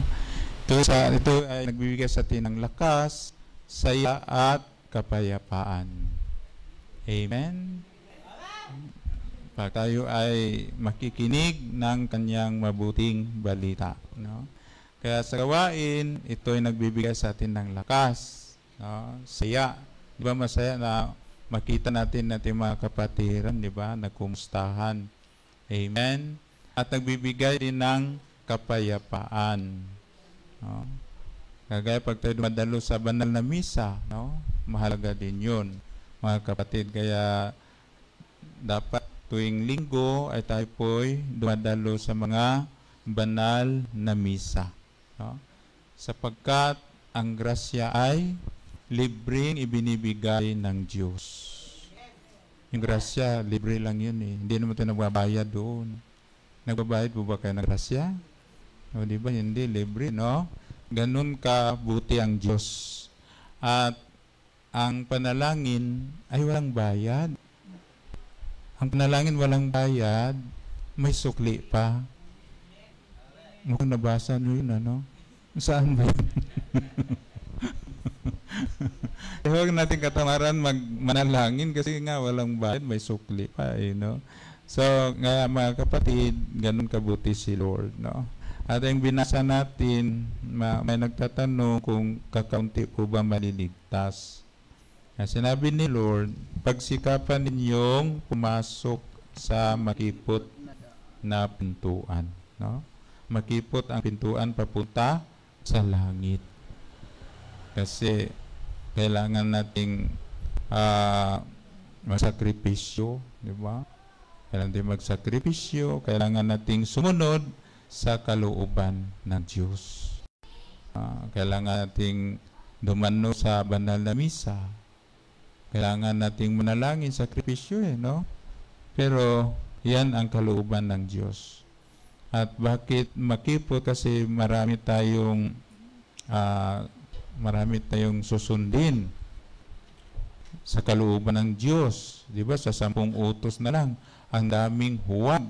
I: Ito ay nagbibigay sa atin ng lakas, saya at kapayapaan. Amen. Pag tayo ay makikinig ng kanyang mabuting balita, no? Kaya sa gawain, ito ay nagbibigay sa atin ng lakas, no? Saya. Di ba masaya na makita natin mga kapatiran, di ba? Nagkumustahan. Amen. At nagbibigay din ng kapayapaan. No? Kagaya pag tayo dumadalo sa banal na misa, no? Mahalaga din yun, mga kapatid. Kaya dapat tuwing linggo ay tayo po'y dumadalo sa mga banal na misa. No? Sapagkat ang grasya ay libreng ibinibigay ng Diyos. Yung grasya, libre lang yun eh. Hindi naman tayo nagbabayad doon. Nagbabayad po ba kayo ng grasya? O di ba? Hindi, libre, no? Ganun ka buti ang Diyos. At ang panalangin ay walang bayad. Ang panalangin walang bayad, may sukli pa. Mukhang nabasa nyo yun, ano? Saan ba yun? Huwag natin katamaran manalangin kasi nga walang bayad, may sukli pa, no? So, nga mga kapatid, ganun kabuti si Lord, no? At yung binasa natin, may nagtatanong kung kakaunti po ba maliligtas. Sinabi ni Lord, pagsikapan ninyong pumasok sa makipot na pintuan, no? Makipot ang pintuan papunta sa langit. Kasi kailangan nating masakripisyo, di ba? Kailangan natin magsakripisyo, kailangan nating sumunod sa kalooban ng Diyos. Kailangan nating dumano sa banal na misa. Kailangan nating manalangin, sakripisyo no? Pero yan ang kalooban ng Diyos. At bakit makipot? Kasi marami tayong susundin sa kalooban ng Diyos. Di ba? Sa 10 utos na lang, ang daming huwag.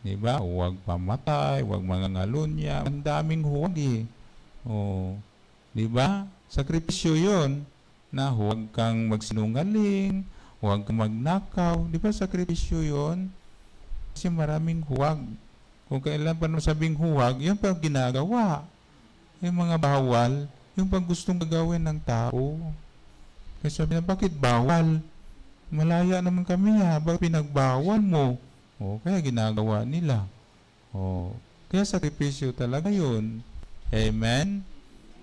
I: Di ba? Huwag pamatay, huwag mangangalunya, ang daming huwag di ba? Sakripisyo yun na huwag kang magsinungaling, huwag kang magnakaw. Di ba? Sakripisyo yun. Kasi maraming huwag. Kung kailan pa nung sabing huwag, yun pa ginagawa. Yung mga bawal, yung pang gustong gagawin ng tao. Kasi sabi na, bakit bawal? Malaya naman kami bakit pinagbawal mo? Kaya ginagawa nila. Kaya sakripisyo talaga yun. Amen?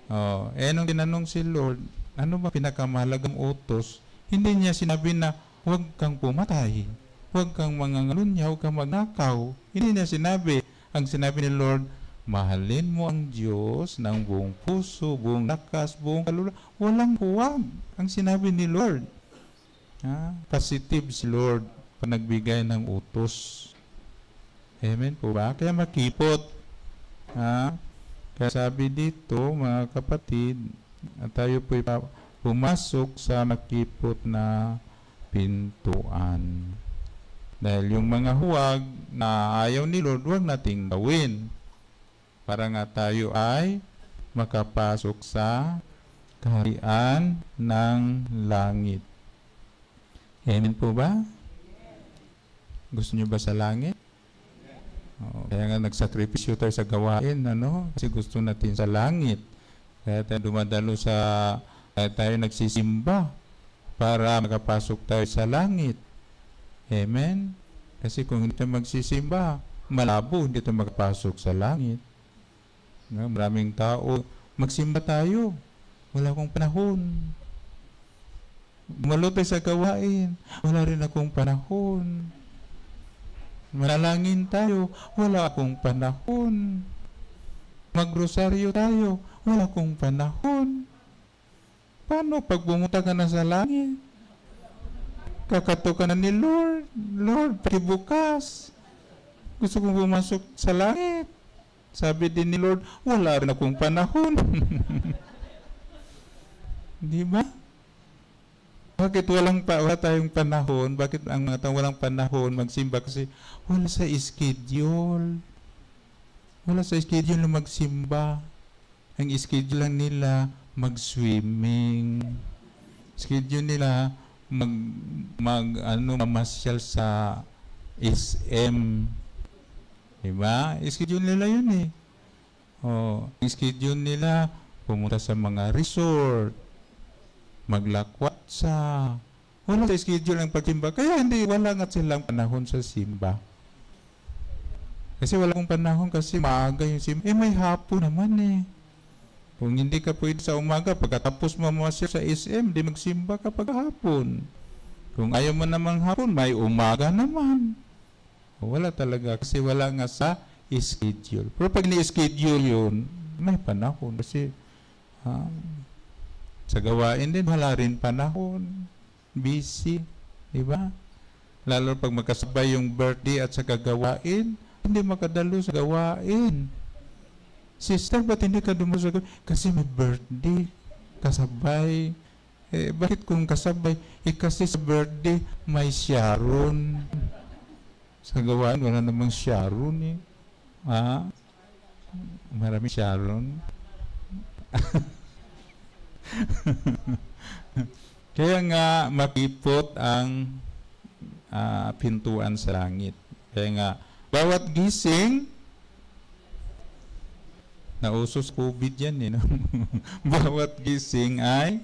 I: Nung tinanong si Lord, ano ba pinakamahalagang utos? Hindi niya sinabi na, huwag kang pumatay, huwag kang mangangalunya, huwag kang magnakaw. Hindi niya sinabi. Ang sinabi ni Lord, mahalin mo ang Diyos ng buong puso, buong lakas, buong kaluluwa. Walang huwag. Ang sinabi ni Lord. Positive si Lord pag nagbigay ng utos. Amen po ba? Kaya makipot. Kaya sabi dito, mga kapatid, tayo po pumasok sa makipot na pintuan. Dahil yung mga huwag na ayaw ni Lord, huwag nating gawin. Para nga tayo ay makapasok sa kaharian ng langit. Amen po ba? Gusto niyo ba sa langit? Kaya nga nagsakripisyo tayo sa gawain, kasi gusto natin sa langit. Kaya tayo dumadalo kaya tayo nagsisimba para makapasok tayo sa langit. Amen? Kasi kung hindi tayo magsisimba, malabo, hindi tayo makapasok sa langit. Maraming tao, magsimba tayo. Wala akong panahon. Gumalo tayo sa gawain. Wala rin akong panahon. Manalangin tayo, wala akong panahon. Magrosaryo tayo, wala akong panahon. Paano pag bumunta ka na sa langit? Kakato ka na ni Lord. Lord, pakibukas. Gusto kong pumasok sa langit. Sabi din ni Lord, wala rin akong panahon. Di ba? Bakit wala tayong panahon? Bakit ang mga tao walang panahon magsimba? Kasi wala sa schedule. Wala sa schedule na magsimba. Ang schedule lang nila mag-swimming. Schedule nila mamasyal sa SM. Diba? Schedule nila yun schedule nila pumunta sa mga resort, maglakwat wala sa schedule ang pagsimba. Kaya wala nga silang panahon sa simba. Kasi wala akong panahon kasi maaga yung simba. May hapon naman Kung hindi ka pwede sa umaga, pagkatapos mo mamasyal sa SM, di magsimba ka paghapon. Kung ayaw mo namang hapon, may umaga naman. Wala talaga kasi wala nga sa schedule. Pero pag ni-schedule yun, may panahon. Kasi sa gawain din, wala rin panahon. Busy. Diba? Lalo pag magkasabay yung birthday at sa gawain, hindi makadalo sa gawain. Sister, ba't hindi ka dumalo sa gawain? Kasi may birthday. Kasabay. Bakit kung kasabay? Kasi sa birthday, may Sharon. Sa gawain, wala namang Sharon Marami Sharon. Kaya nga makipot ang pintuan sa langit. Kaya nga bawat gising, nausos COVID yan bawat gising ay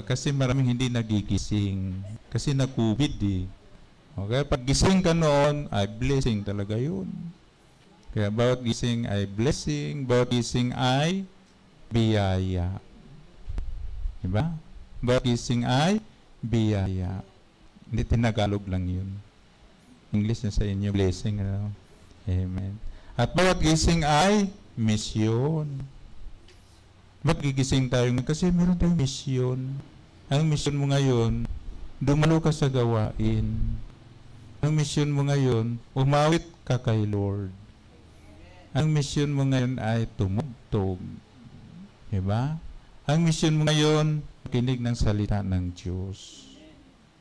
I: kasi maraming hindi nagigising kasi na-COVID okay, pag gising ka noon ay blessing talaga yun. Kaya bawat gising ay blessing, bawat gising ay biyaya. Diba? Bawat gising ay biyaya. Hindi, tinagalog lang yun. English na sa inyo, blessing. Ano? Amen. At bawat gising ay misyon. Bakit gigising tayo? Kasi meron tayong misyon. Ang misyon mo ngayon, dumalo ka sa gawain. Ang misyon mo ngayon, umawit ka kay Lord. Ang misyon mo ngayon ay tumugtog. Diba? Ang misyon mo ngayon, kinig ng salita ng Diyos.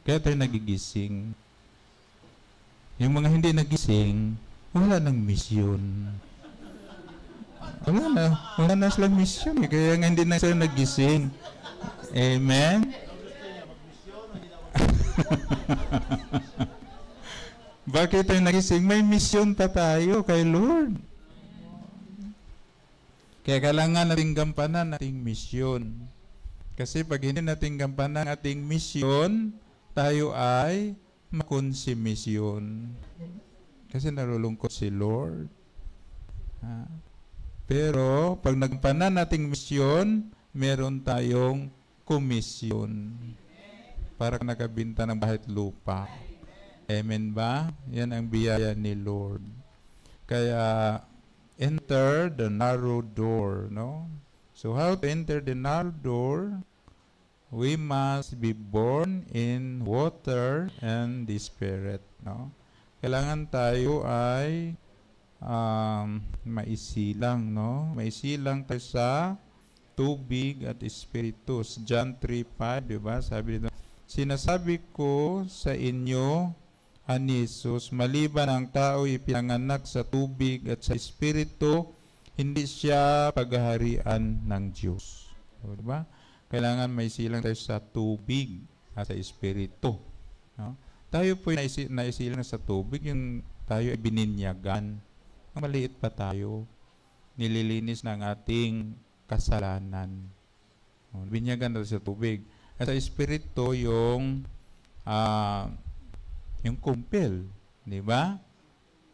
I: Kaya tayo nagigising. Yung mga hindi nagising, wala nang misyon. Wala na silang misyon. Kaya nga hindi na sila nagising. Amen? Bakit tayo nagising? May misyon pa tayo kay Lord. Kaya kailangan nating gampanan ating misyon. Kasi pag hindi nating gampanan ating misyon, tayo ay makonsimisyon. Kasi nalulungkot si Lord. Pero pag nagpanan nating misyon, meron tayong komisyon para nakabinta ng bahay at lupa. Amen ba? Yan ang biyaya ni Lord. Kaya enter the narrow door, no? So how to enter the narrow door? We must be born in water and the Spirit, no? Kailangan tayo ay maisilang, no? Maisilang tayo sa tubig at espiritu. John 3:5, di ba? Sabi dito, sinasabi ko sa inyo, ani Jesus, maliban ang tao ipinanganak sa tubig at sa espiritu, hindi siya paghaharian ng Diyos. So, di ba? Kailangan may silang tayo sa tubig at sa espiritu. No? Tayo po naisilang sa tubig, yung tayo ay bininyagan. Ang maliit pa tayo, nililinis ng ating kasalanan. No? Binyagan tayo sa tubig. At sa espiritu, yung kumpel, di ba?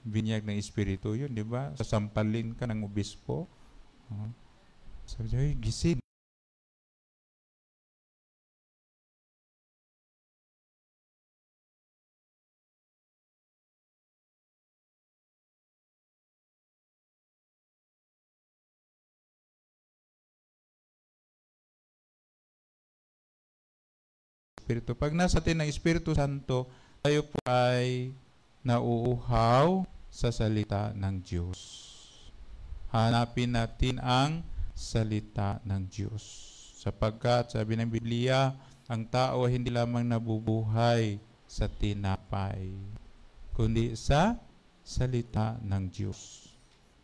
I: Binyag ng espiritu yun, di ba? Sasampalin ka ng obispo. Sabi niya, gising. Espiritu. Pag nasa atin ang Espiritu Santo, tayo po ay nauuhaw sa salita ng Diyos. Hanapin natin ang salita ng Diyos. Sapagkat, sabi ng Biblia, ang tao hindi lamang nabubuhay sa tinapay, kundi sa salita ng Diyos.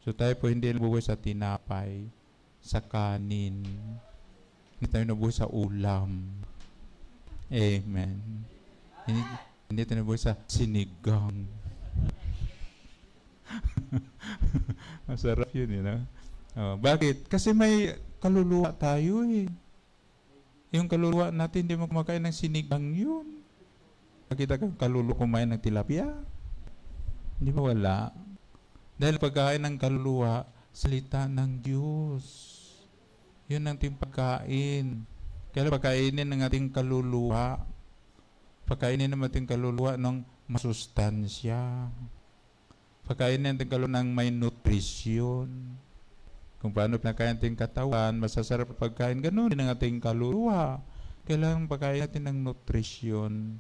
I: So tayo po hindi nabubuhay sa tinapay, sa kanin. Hindi tayo nabubuhay sa ulam. Amen. Hindi tayo nabubuhay sa sinigang. Masarap yun, bakit? Kasi may kaluluwa tayo eh. Yung kaluluwa natin, hindi mo kumakain ng sinigang yun. Nakita ka kaluluwa kumain ng tilapia? Hindi ba wala? Dahil pagkain ng kaluluwa, salita ng Diyos. Yun ang ating pagkain. Kaya pagkainin ng ating kaluluwa, pagkainin ng ating kaluluwa ng masustansya. Pagkainin ng ating kaluluwa ng may nutrisyon. Kung paano pinakain ating katawan, masasarap pagkain, ganun din ang ating kaluluwa. Kailangan pagkain natin ng nutrisyon,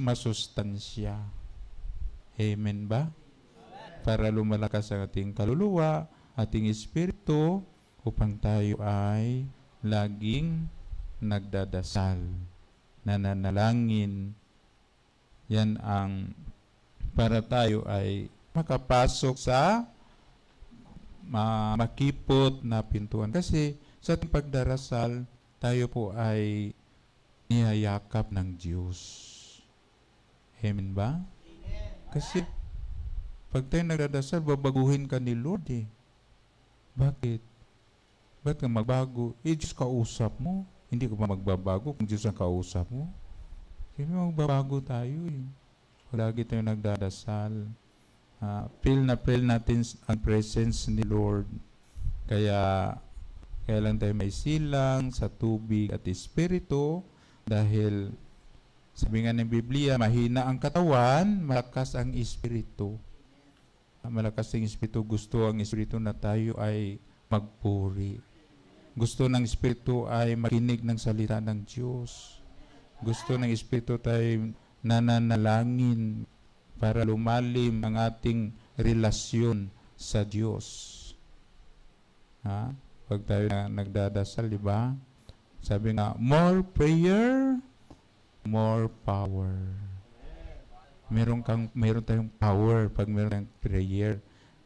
I: masustansya. Amen ba? Para lumalakas ang ating kaluluwa, ating espiritu, upang tayo ay laging nagdadasal, nananalangin. Yan ang para tayo ay makapasok sa makipot na pintuan. Kasi sa ating pagdarasal, tayo po ay niyayakap ng Diyos. Amen ba? Kasi pag tayo nagdadasal, babaguhin ka ni Lord eh. Bakit? Ba't ka magbago? Diyos kausap mo. Hindi ko pa magbabago kung Diyos ang kausap mo. Hindi magbabago tayo eh. Lagi tayo nagdadasal. Feel natin ang presence ni Lord. Kaya lang tayo may silang sa tubig at espiritu dahil Sabi nga ng Biblia, mahina ang katawan, malakas ang espiritu. Malakas ang espiritu, gusto ang espiritu na tayo ay magpuri. Gusto ng espiritu ay makinig ng salita ng Diyos. Gusto ng espiritu tayo nananalangin para lumalim ang ating relasyon sa Diyos. Pag tayo nagdadasal, di ba? Sabi nga, more prayer, more power. Meron tayong power pag meron tayong prayer.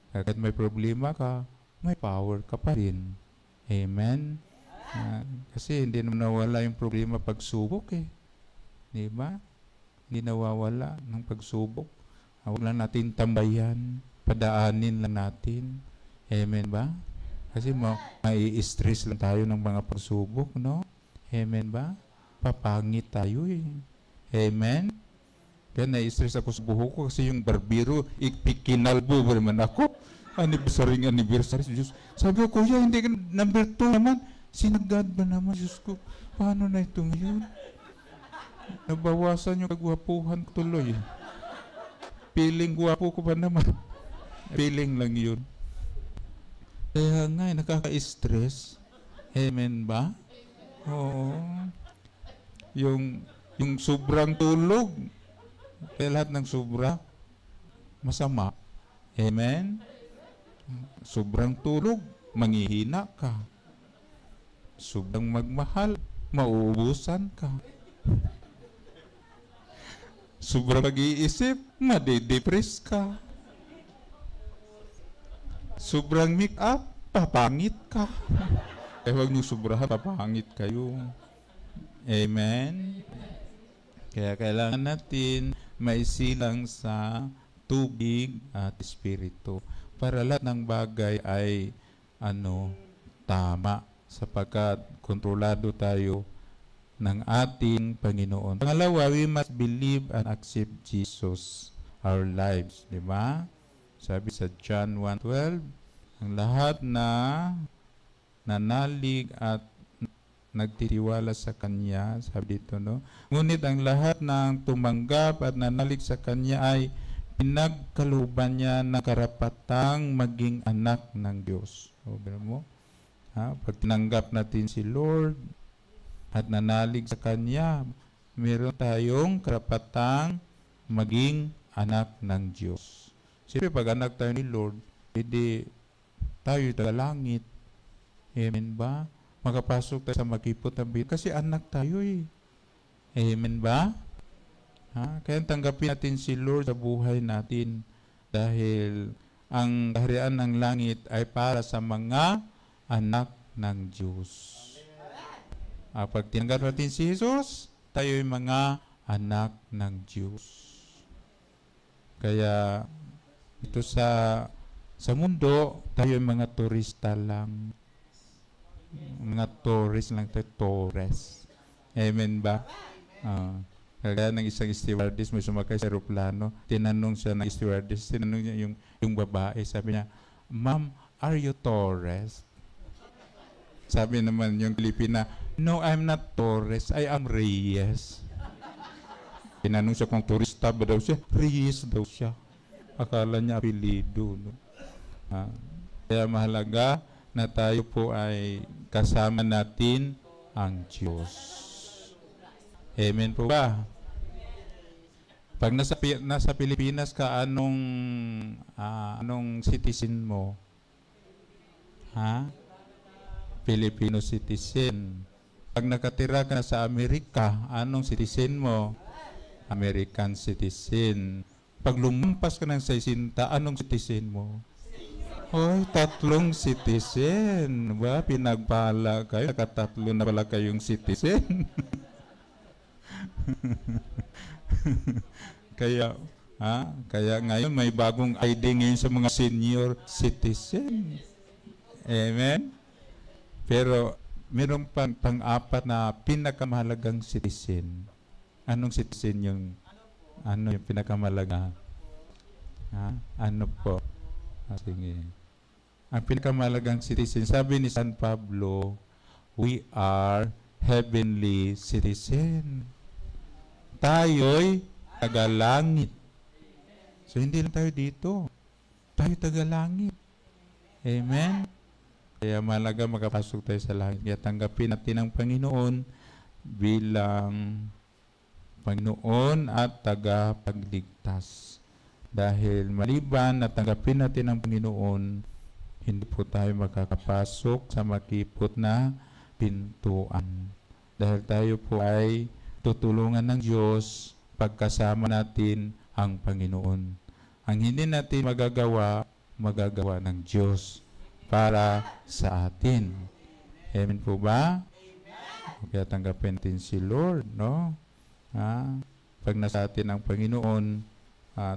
I: Kahit may problema ka, may power ka pa rin. Amen? Kasi hindi naman nawala yung problema pagsubok eh. Di ba? Hindi nawawala ng pagsubok. Huwag lang natin tambayan. Padaanin lang natin. Amen ba? Kasi mai-stress lang tayo ng mga pagsubok, no? Amen ba? Papangit tayo eh. Amen? Kaya na-stress ako sa buhok ko kasi yung barbero, ipikinalbo ba naman ako? Anniversary. Diyos. Sabi ko, kuya, hindi ka number 2 naman. Sinagad ba naman? Diyos ko, paano na ito ngayon? Nabawasan yung kagwapuhan ko tuloy. Feeling gwapo ko pa naman. Feeling lang yun. Kaya nga, nakaka-stress. Amen ba? Oo. Yung sobrang tulog, kaya lahat ng sobra, masama. Amen? Sobrang tulog, manghihina ka. Sobrang magmahal, mauubusan ka. Sobrang mag-iisip, madidepress ka. Sobrang make-up, papangit ka. Huwag niyo sobrahan, papangit kayo. Amen? Kaya kailangan natin maisilang sa tubig at espiritu para lahat ng bagay ay tama sapagkat kontrolado tayo ng ating Panginoon. Pangalawa, we must believe and accept Jesus our lives, di ba? Sabi sa John 1:12, ang lahat na nanalig at nagtitiwala sa Kanya, sabi dito, no? Ngunit ang lahat ng tumanggap at nanalig sa Kanya ay pinagkalooban niya ng karapatang maging anak ng Diyos. O, mo? Pag tinanggap natin si Lord at nanalig sa Kanya, meron tayong karapatang maging anak ng Diyos. Siyempre, pag anak tayo ni Lord, hindi tayo sa langit. Amen ba? Makapasok tayo sa makipot ng bit. Kasi anak tayo eh. Amen ba? Kaya tanggapin natin si Lord sa buhay natin dahil ang kaharian ng langit ay para sa mga anak ng Diyos. Pag tinanggap natin si Jesus, tayo ay mga anak ng Diyos. Kaya ito sa mundo, tayo ay mga turista lang. Mga tourist lang tayo, tourist. Amen ba? Kaya ng isang stewardess, may sumakay sa aeroplano, tinanong siya ng stewardess, tinanong niya yung babae, sabi niya, "Ma'am, are you tourist?" Sabi naman yung Pilipina, "No, I'm not tourist, I am Reyes." Tinanong siya kung turista ba daw siya, Reyes daw siya. Akala niya apelido. No? Kaya mahalaga na tayo po ay kasama natin ang Diyos. Amen po ba? Pag nasa Pilipinas ka, anong citizen mo? Filipino citizen. Pag nakatira ka na sa Amerika, anong citizen mo? American citizen. Pag lumampas ka ng 60, anong citizen mo? Hoy, 3 citizen. Ba, pinagpala kayo. Nakatatlo na pala kayong citizen. Kaya ngayon may bagong ID ngayon sa mga senior citizen. Amen? Pero mayroong pang-apat na pinakamahalagang citizen. Anong citizen yung pinakamahalaga? Ano po? Sige. Ang pinakamahalagang citizen, sabi ni San Pablo, we are heavenly citizen. tayo'y tagalangit. So, hindi lang tayo dito. Tayo tagalangit. Amen? Kaya malaga makapasok tayo sa langit. Kaya tanggapin natin ang Panginoon bilang Panginoon at tagapagligtas. Dahil maliban na tanggapin natin ang Panginoon, hindi po tayo makakapasok sa makipot na pintuan. Dahil tayo po ay tutulungan ng Diyos pagkasama natin ang Panginoon. Ang hindi natin magagawa ng Diyos para sa atin. Amen po ba? Kaya tanggapin natin si Lord, no? Pag nasa atin ang Panginoon,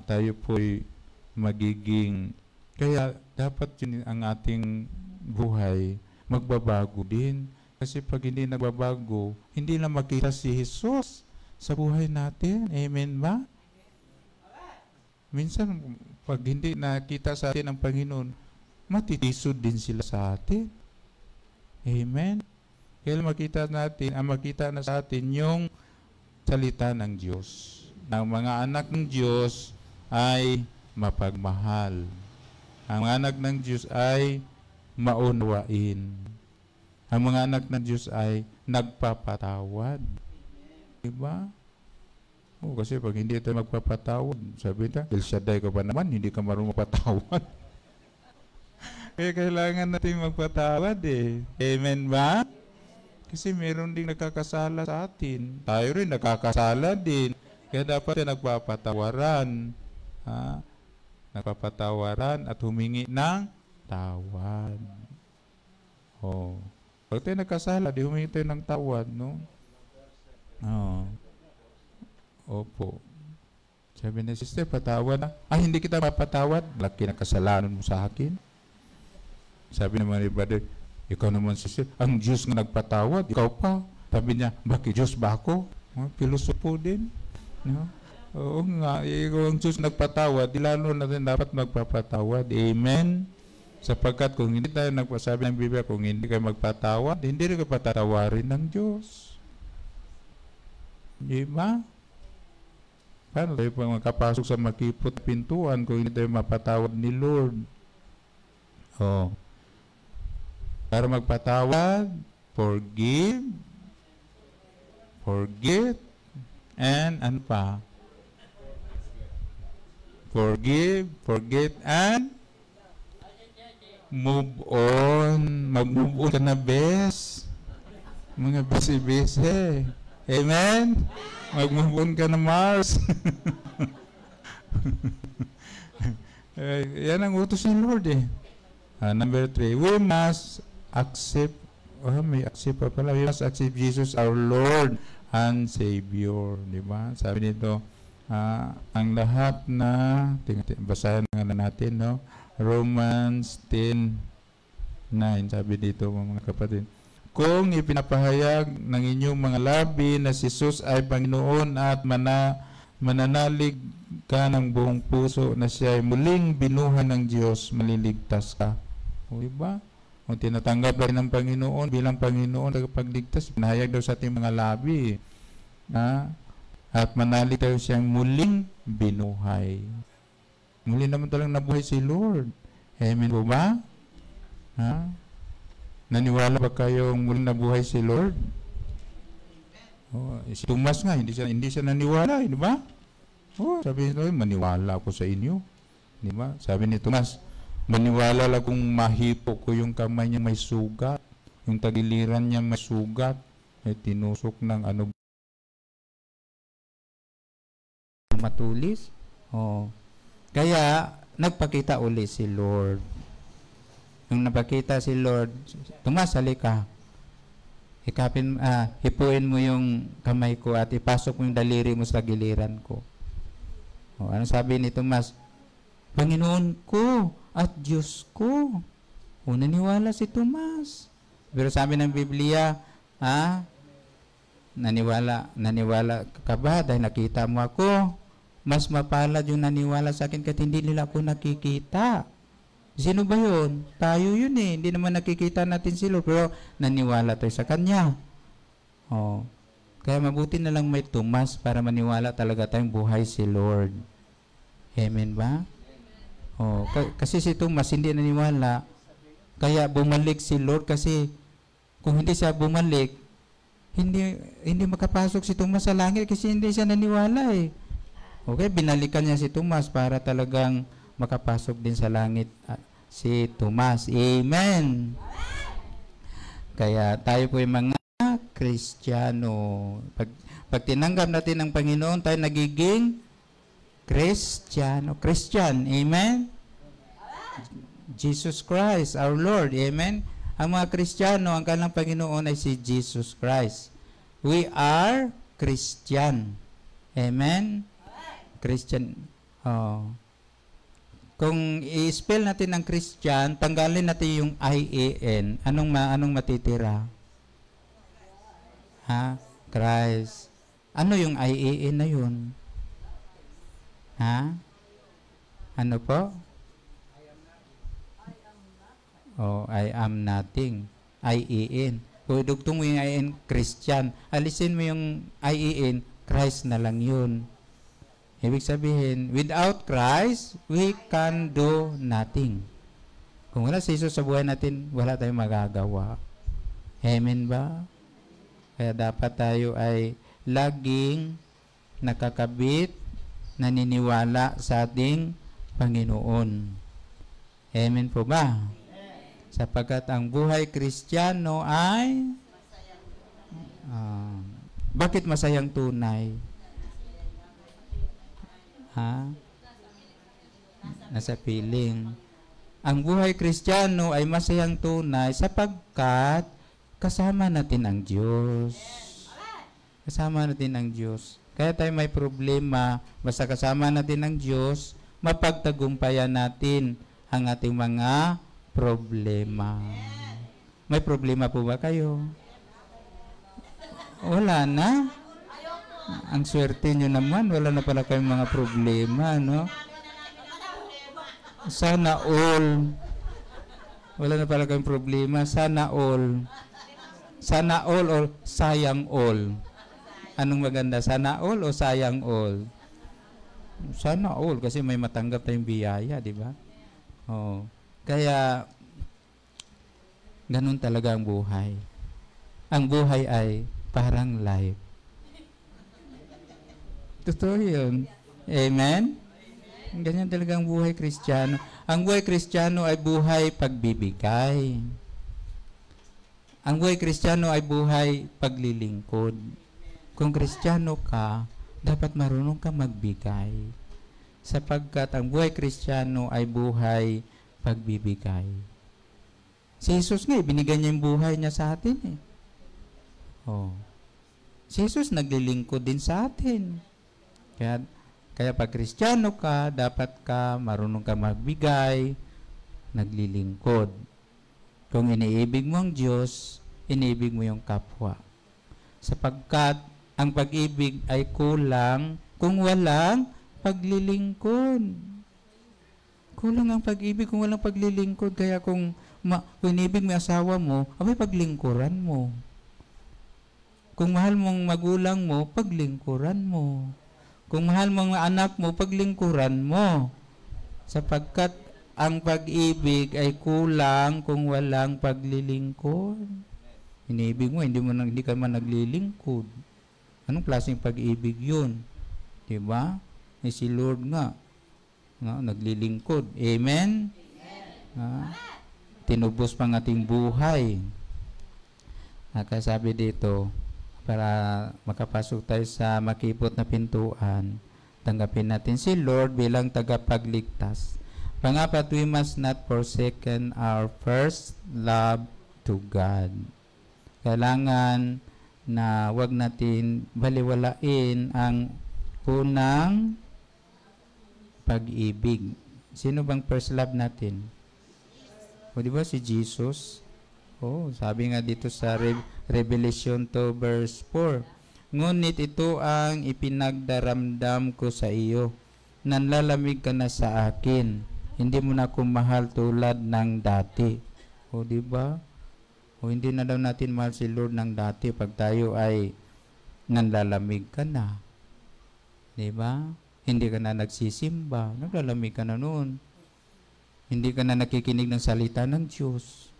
I: tayo po'y magiging, kaya dapat yun ang ating buhay, magbabago din. Kasi pag hindi nagbabago, hindi na makita si Jesus sa buhay natin. Amen ba? Minsan, pag hindi nakita sa atin ang Panginoon, matitisod din sila sa atin. Amen? Kaya makita na sa atin yung salita ng Diyos. Ang mga anak ng Diyos ay mapagmahal. Ang mga anak ng Diyos ay maunawain. Ang mga anak ng Diyos ay nagpapatawad. Diba? Kasi pag hindi tayo magpapatawad, sabi na, El Shaddai ka pa naman, hindi ka marunong magpatawad. Kaya kailangan natin magpatawad eh. Amen ba? Kasi meron ding nakakasala sa atin. Tayo rin nakakasala din. Kaya dapat nagpapatawaran. Nagpapatawaran at humingi ng tawad. Pag tayo nagkasala, di humingi tayo ng tawad, no? Opo. Sabi na, sister, patawad na. Hindi kita mapatawad. Laki na kasalanan mo sa akin. Sabi naman ni brother, ikaw naman sister, ang Diyos nga nagpatawad, ikaw pa. Sabi niya, bakit Diyos ba ako? Pilosopo din. No? Oo nga, ikaw ang Diyos nagpatawad, lalo natin dapat magpapatawad. Amen? Sapagkat kung hindi tayo nagpasabi ng Biblia, kung hindi kayo magpatawad, hindi rin kayo patatawarin ng Diyos. Di ba? Paano tayo pang makapasok sa makipot pintuan kung hindi tayo mapatawad ni Lord? Para magpatawad, forgive, forget, and ano pa? Forgive, forget, and move on. Mag-move on ka na, bes. Mga besi-besi. Amen? Mag-move on ka na, Mars. Yan ang utos ng Lord eh. Number 3, we must accept, may accept pa pala, we must accept Jesus our Lord and Savior. Diba? Sabi nito, ang lahat na, basahin nga natin, no? Romans 10:9, sabi dito mga kapatid, kung ipinapahayag ng inyong mga labi na si Jesus ay Panginoon at mananalig ka ng buong puso na siya ay muling binuhay ng Diyos, maliligtas ka. Diba? Kung tinatanggap rin ng Panginoon bilang Panginoon tagapagligtas, pinahayag daw sa ating mga labi. At manalig tayo siyang muling binuhay. Muli naman talagang nabuhay si Lord. Amen po ba? Naniwala ba kayong muling nabuhay si Lord? Si Tomas nga, hindi siya naniwala, di ba? Sabi nito, maniwala ako sa inyo. Di ba? Sabi ni Tomas, maniwala lang kung mahipo ko yung kamay niya may sugat, yung tagiliran niya may sugat, may tinusok ng ano, matulis. Kaya, nagpakita uli si Lord. Nung napakita si Lord, Tomas, halika. Hipuin mo yung kamay ko at ipasok mo yung daliri mo sa giliran ko. Ano sabi ni Tomas? Panginoon ko at Diyos ko. Naniwala si Tomas. Pero sabi ng Biblia, naniwala ka ba dahil nakita mo ako? Mas mapalad yung naniwala sa akin kahit hindi nila ako nakikita. Sino ba yun? Tayo yun eh. Hindi naman nakikita natin si Lord, pero naniwala tayo sa Kanya. Kaya mabuti na lang may Tomas para maniwala talaga tayong buhay si Lord. Amen ba? Oh, kasi si Tomas hindi naniwala. Kaya bumalik si Lord kasi kung hindi siya bumalik, hindi makapasok si Tomas sa langit kasi hindi siya naniwala eh. Okay, binalikan niya si Tomas para talagang makapasok din sa langit si Tomas. Amen. Kaya tayo po yung mga Kristiyano. Pag tinanggap natin ang Panginoon, tayo nagiging Kristiyano. Christian. Amen? Jesus Christ, our Lord. Amen? Ang mga Kristiyano, ang kanilang Panginoon ay si Jesus Christ. We are Christian. Amen? Christian. Oh. Kung i-spell natin ang Christian, tanggalin natin yung I-A-N. Anong matitira? Ha? Christ. Ano yung I-A-N na yun? Ha? Ano po? Oh, I am nothing. I-A-N. Kung idugtong mo yung I-A-N, Christian. Alisin mo yung I-A-N, Christ na lang yun. Ibig sabihin, without Christ, we can do nothing. Kung wala si Jesus sa buhay natin, wala tayong magagawa. Amen ba? Kaya dapat tayo ay laging nakakabit, naniniwala sa ating Panginoon. Amen po ba? Sapagkat ang buhay Kristiyano ay bakit masayang tunay? Ha? Nasa feeling. Ang buhay Kristiyano ay masayang tunay sapagkat kasama natin ang Diyos. Kasama natin ang Diyos. Kaya tayo may problema, basta kasama natin ang Diyos, mapagtagumpayan natin ang ating mga problema. May problema po ba kayo? Wala na? Ang swerte nyo naman, wala na pala kayong mga problema, no? Sana all. Wala na pala kayong problema. Sana all. Sana all or sayang all? Anong maganda? Sana all o sayang all? Sana all kasi may matanggap tayong biyaya, di ba? Oh. Kaya ganun talaga ang buhay. Ang buhay ay parang life. Totoo yun. Amen? Ganyan talaga ang buhay Kristiyano. Ang buhay Kristiyano ay buhay pagbibigay. Ang buhay Kristiyano ay buhay paglilingkod. Kung Kristiyano ka, dapat marunong ka magbigay. Sapagkat ang buhay Kristiyano ay buhay pagbibigay. Si Jesus nga, binigay niya yung buhay niya sa atin eh. Oh. Si Jesus naglilingkod din sa atin. Kaya pag Kristiyano ka, dapat ka marunong ka magbigay, naglilingkod. Kung iniibig mo ang Diyos, iniibig mo yung kapwa. Sapagkat ang pag-ibig ay kulang kung walang paglilingkod. Kulang ang pag-ibig kung walang paglilingkod. Kaya kung inibig mo yung asawa mo, abay paglingkuran mo. Kung mahal mong magulang mo, paglingkuran mo. Kung mahal mong anak mo, paglingkuran mo. Sapagkat ang pag-ibig ay kulang kung walang paglilingkod. Inibig mo, hindi ka man naglilingkod. Anong klaseng pag-ibig yun? Diba? Eh, si Lord nga, naglilingkod. Amen? Tinubos pang ating buhay. Nakasabi dito, para makapasok tayo sa makipot na pintuan, tanggapin natin si Lord bilang tagapagligtas. Pangapat, we must not forsake our first love to God. Kailangan na wag natin baliwalain ang unang pag-ibig. Sino bang first love natin? O di ba si Jesus? Oh, sabi nga dito sa Revelation 2 verse 4, ngunit ito ang ipinagdaramdam ko sa iyo, nanlalamig ka na sa akin, hindi mo na ako mahal tulad ng dati. O di ba? O hindi na daw natin mahal si Lord ng dati pag tayo ay
J: nanlalamig ka na. Di ba? Hindi ka na nagsisimba, naglalamig ka na noon. Hindi ka na nakikinig ng salita ng Diyos,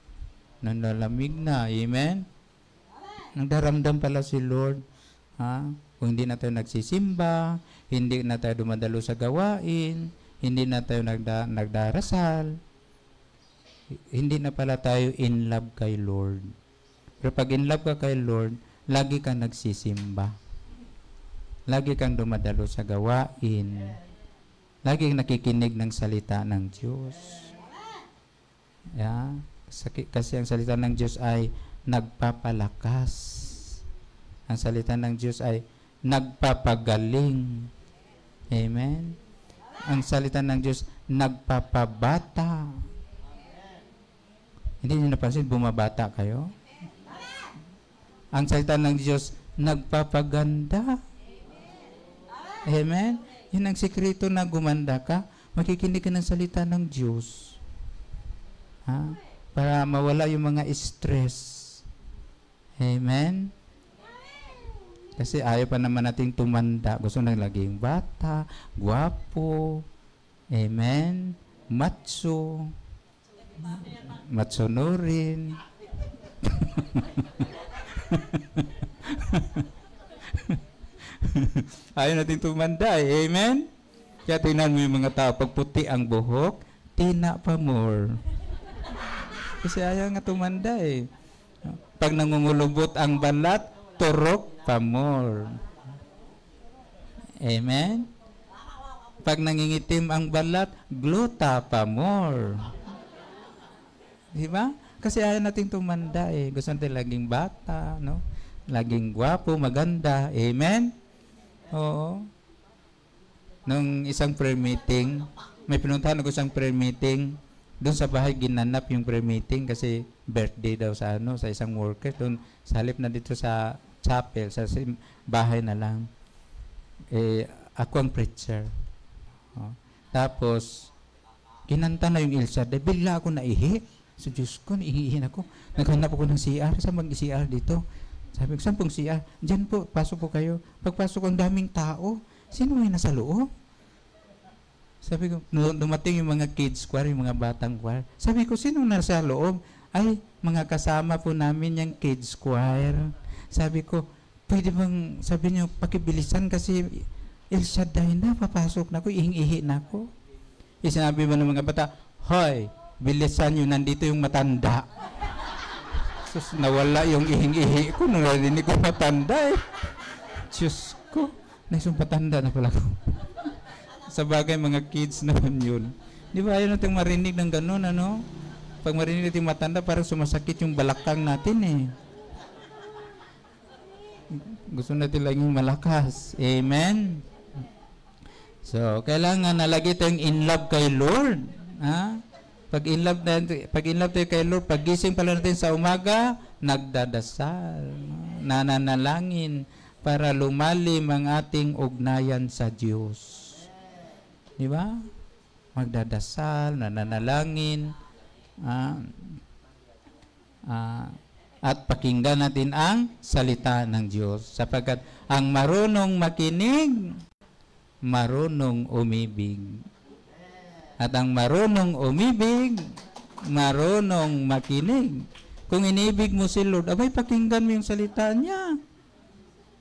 J: nanlalamig na. Amen? Nagdaramdam pala si Lord. Ha? Kung hindi na tayo nagsisimba, hindi na tayo dumadalo sa gawain, hindi na tayo nagdarasal, hindi na pala tayo in love kay Lord. Pero pag in love ka kay Lord, lagi kang nagsisimba. Lagi kang dumadalo sa gawain. Lagi kang nakikinig ng salita ng Diyos. Yeah? Kasi ang salita ng Diyos ay nagpapalakas. Ang salita ng Diyos ay nagpapagaling. Amen? Ang salita ng Diyos, nagpapabata. Hindi niyo napansin, bumabata kayo? Ang salita ng Diyos, nagpapaganda. Amen? Yun ang sikreto na gumanda ka. Makikinig ka ng salita ng Diyos. Ha? Para mawala yung mga stress. Amen? Kasi ayaw pa naman nating tumanda. Gusto nang laging bata, guwapo, amen, macho, matsonorin. Ayaw nating tumanda eh, amen? Kaya tingnan mo yung mga tao, pag puti ang buhok, tina pa more. Kasi ayaw nga tumanda eh. Pag nangungulubot ang balat, turok pa more. Amen? Pag nangingitim ang balat, gluta pa more. Diba? Kasi ayaw nating tumanda eh. Gusto natin laging bata, no? Laging gwapo, maganda. Amen? Oo. Nung isang prayer meeting, may pinuntahan ako isang prayer meeting. Doon sa bahay ginanap yung prayer meeting kasi birthday daw sa sa isang worker. Doon sa halip na dito sa chapel, sa bahay na lang. Ako ang preacher. Tapos kinanta na yung Ilsa. Bigla ako naihi. So Diyos ko, naihihin ako. Naghanap ako ng CR. Saan mag-CR dito? Sabi ko, saan pong CR? Diyan po, pasok po kayo. Pagpasok ang daming tao. Sino may nasa loob? Sabi ko, dumating yung mga kids choir, yung mga batang choir. Sabi ko, sino nasa loob? Ay, mga kasama po namin yung kids choir. Sabi ko, pwede bang, sabi niyo, pakibilisan kasi El Shaddai na, papasok na ako, ihing-ihi na ako. Sinabi mo ng mga bata, hoy, bilisan nyo, nandito yung matanda. Sus, nawala yung ihing-ihi ko, narinig ko matanda eh. Diyos ko, naisong matanda na pala ko. Sa bagay, mga kids naman yun. Di ba ayaw natin marinig ng ganun, ano? Pag marinig natin matanda, parang sumasakit yung balakang natin eh. Gusto natin lang yung malakas. Amen? So, kailangan na lagi tayong in love kay Lord. Ha? Pag in love tayo kay Lord, pagising pala natin sa umaga, nagdadasal, nananalangin para lumalim ang ating ugnayan sa Diyos. Di ba? Magdadasal, nananalangin, at pakinggan natin ang salita ng Diyos. Sapagkat ang marunong makinig, marunong umibig. At ang marunong umibig, marunong makinig. Kung inibig mo si Lord, abay, pakinggan mo yung salita niya.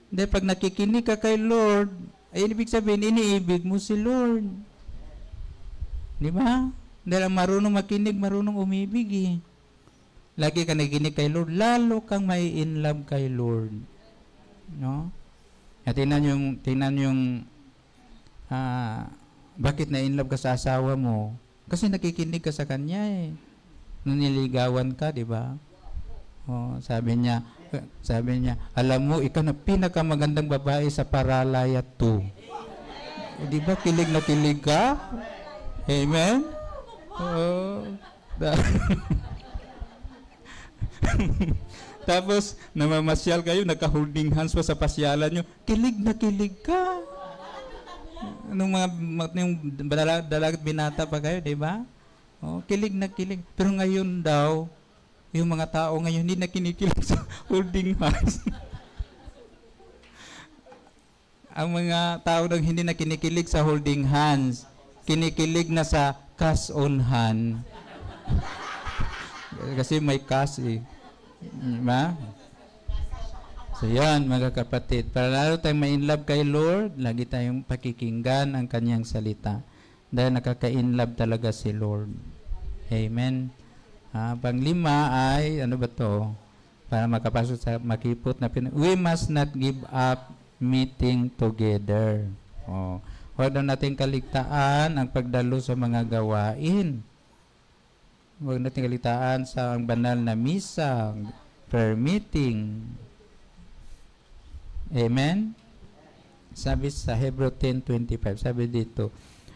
J: Hindi, pag nakikinig ka kay Lord, ay ibig sabihin, iniibig mo si Lord. Di ba? Dahil ang marunong makinig, marunong umibig eh. Lagi ka nakikinig kay Lord, lalo kang may in love kay Lord. No? At tingnan yung bakit na in love ka sa asawa mo? Kasi nakikinig ka sa kanya eh. Naniligawan ka, di ba? Oh, sabi niya, alam mo, ikaw na pinakamagandang babae sa Paralaya 2. Di ba, kilig na kilig ka? Amen? Oh. Tapos, namamasyal kayo, nagka-holding hands pa sa pasyalan nyo, kilig na kilig ka. Nung yung dalagat binata pa kayo, di ba? Oh, kilig na kilig. Pero ngayon daw, yung mga tao ngayon hindi na kinikilig sa holding hands. ang mga tao nang hindi na kinikilig sa holding hands, kinikilig na sa cash on hand. Kasi may cash eh. Diba? So yan, mga kapatid, para lalo tayong ma-inlove kay Lord, lagi tayong pakikinggan ang kanyang salita. Dahil nakaka-inlove talaga si Lord. Amen. Panglima ay, ano ba to? Para makapasok sa makipot na we must not give up meeting together. Huwag na natin kaligtaan ang pagdalo sa mga gawain. Huwag natin kaligtaan sa banal na misa, prayer meeting. Amen? Sabi sa Hebrew 10:25, sabi dito,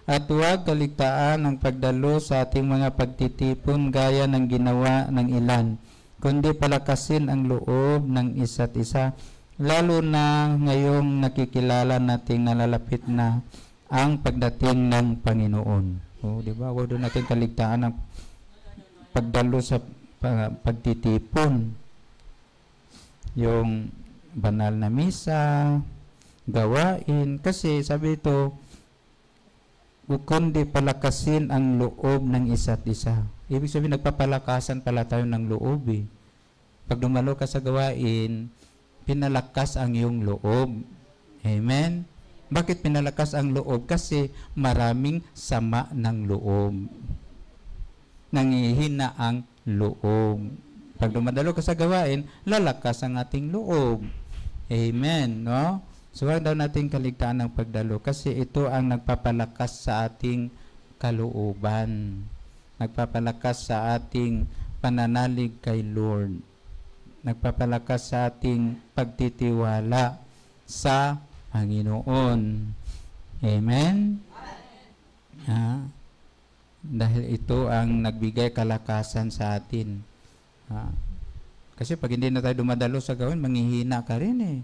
J: at huwag kaligtaan ang pagdalo sa ating mga pagtitipon gaya ng ginawa ng ilan, kundi palakasin ang loob ng isa't isa, lalo na ngayong nakikilala nating nalalapit na ang pagdating ng Panginoon. Di ba? Huwag doon natin kaligtaan ang pagdalo sa pagtitipon. Yung banal na misa, gawain, kasi sabi ito, kundi palakasin ang loob ng isa't isa. Ibig sabihin, nagpapalakasan pala tayo ng loob eh. Pag dumalo ka sa gawain, pinalakas ang iyong loob. Amen? Bakit pinalakas ang loob? Kasi maraming sama ng loob. Nangihina ang loob. Pag dumadalo ka sa gawain, lalakas ang ating loob. Amen? No? So, huwag daw natin kaligtaan ng pagdalo kasi ito ang nagpapalakas sa ating kalooban. Nagpapalakas sa ating pananalig kay Lord. Nagpapalakas sa ating pagtitiwala sa Panginoon. Amen? Dahil ito ang nagbigay kalakasan sa atin. Kasi pag hindi na tayo dumadalo sa gawin, manghihina ka rin eh.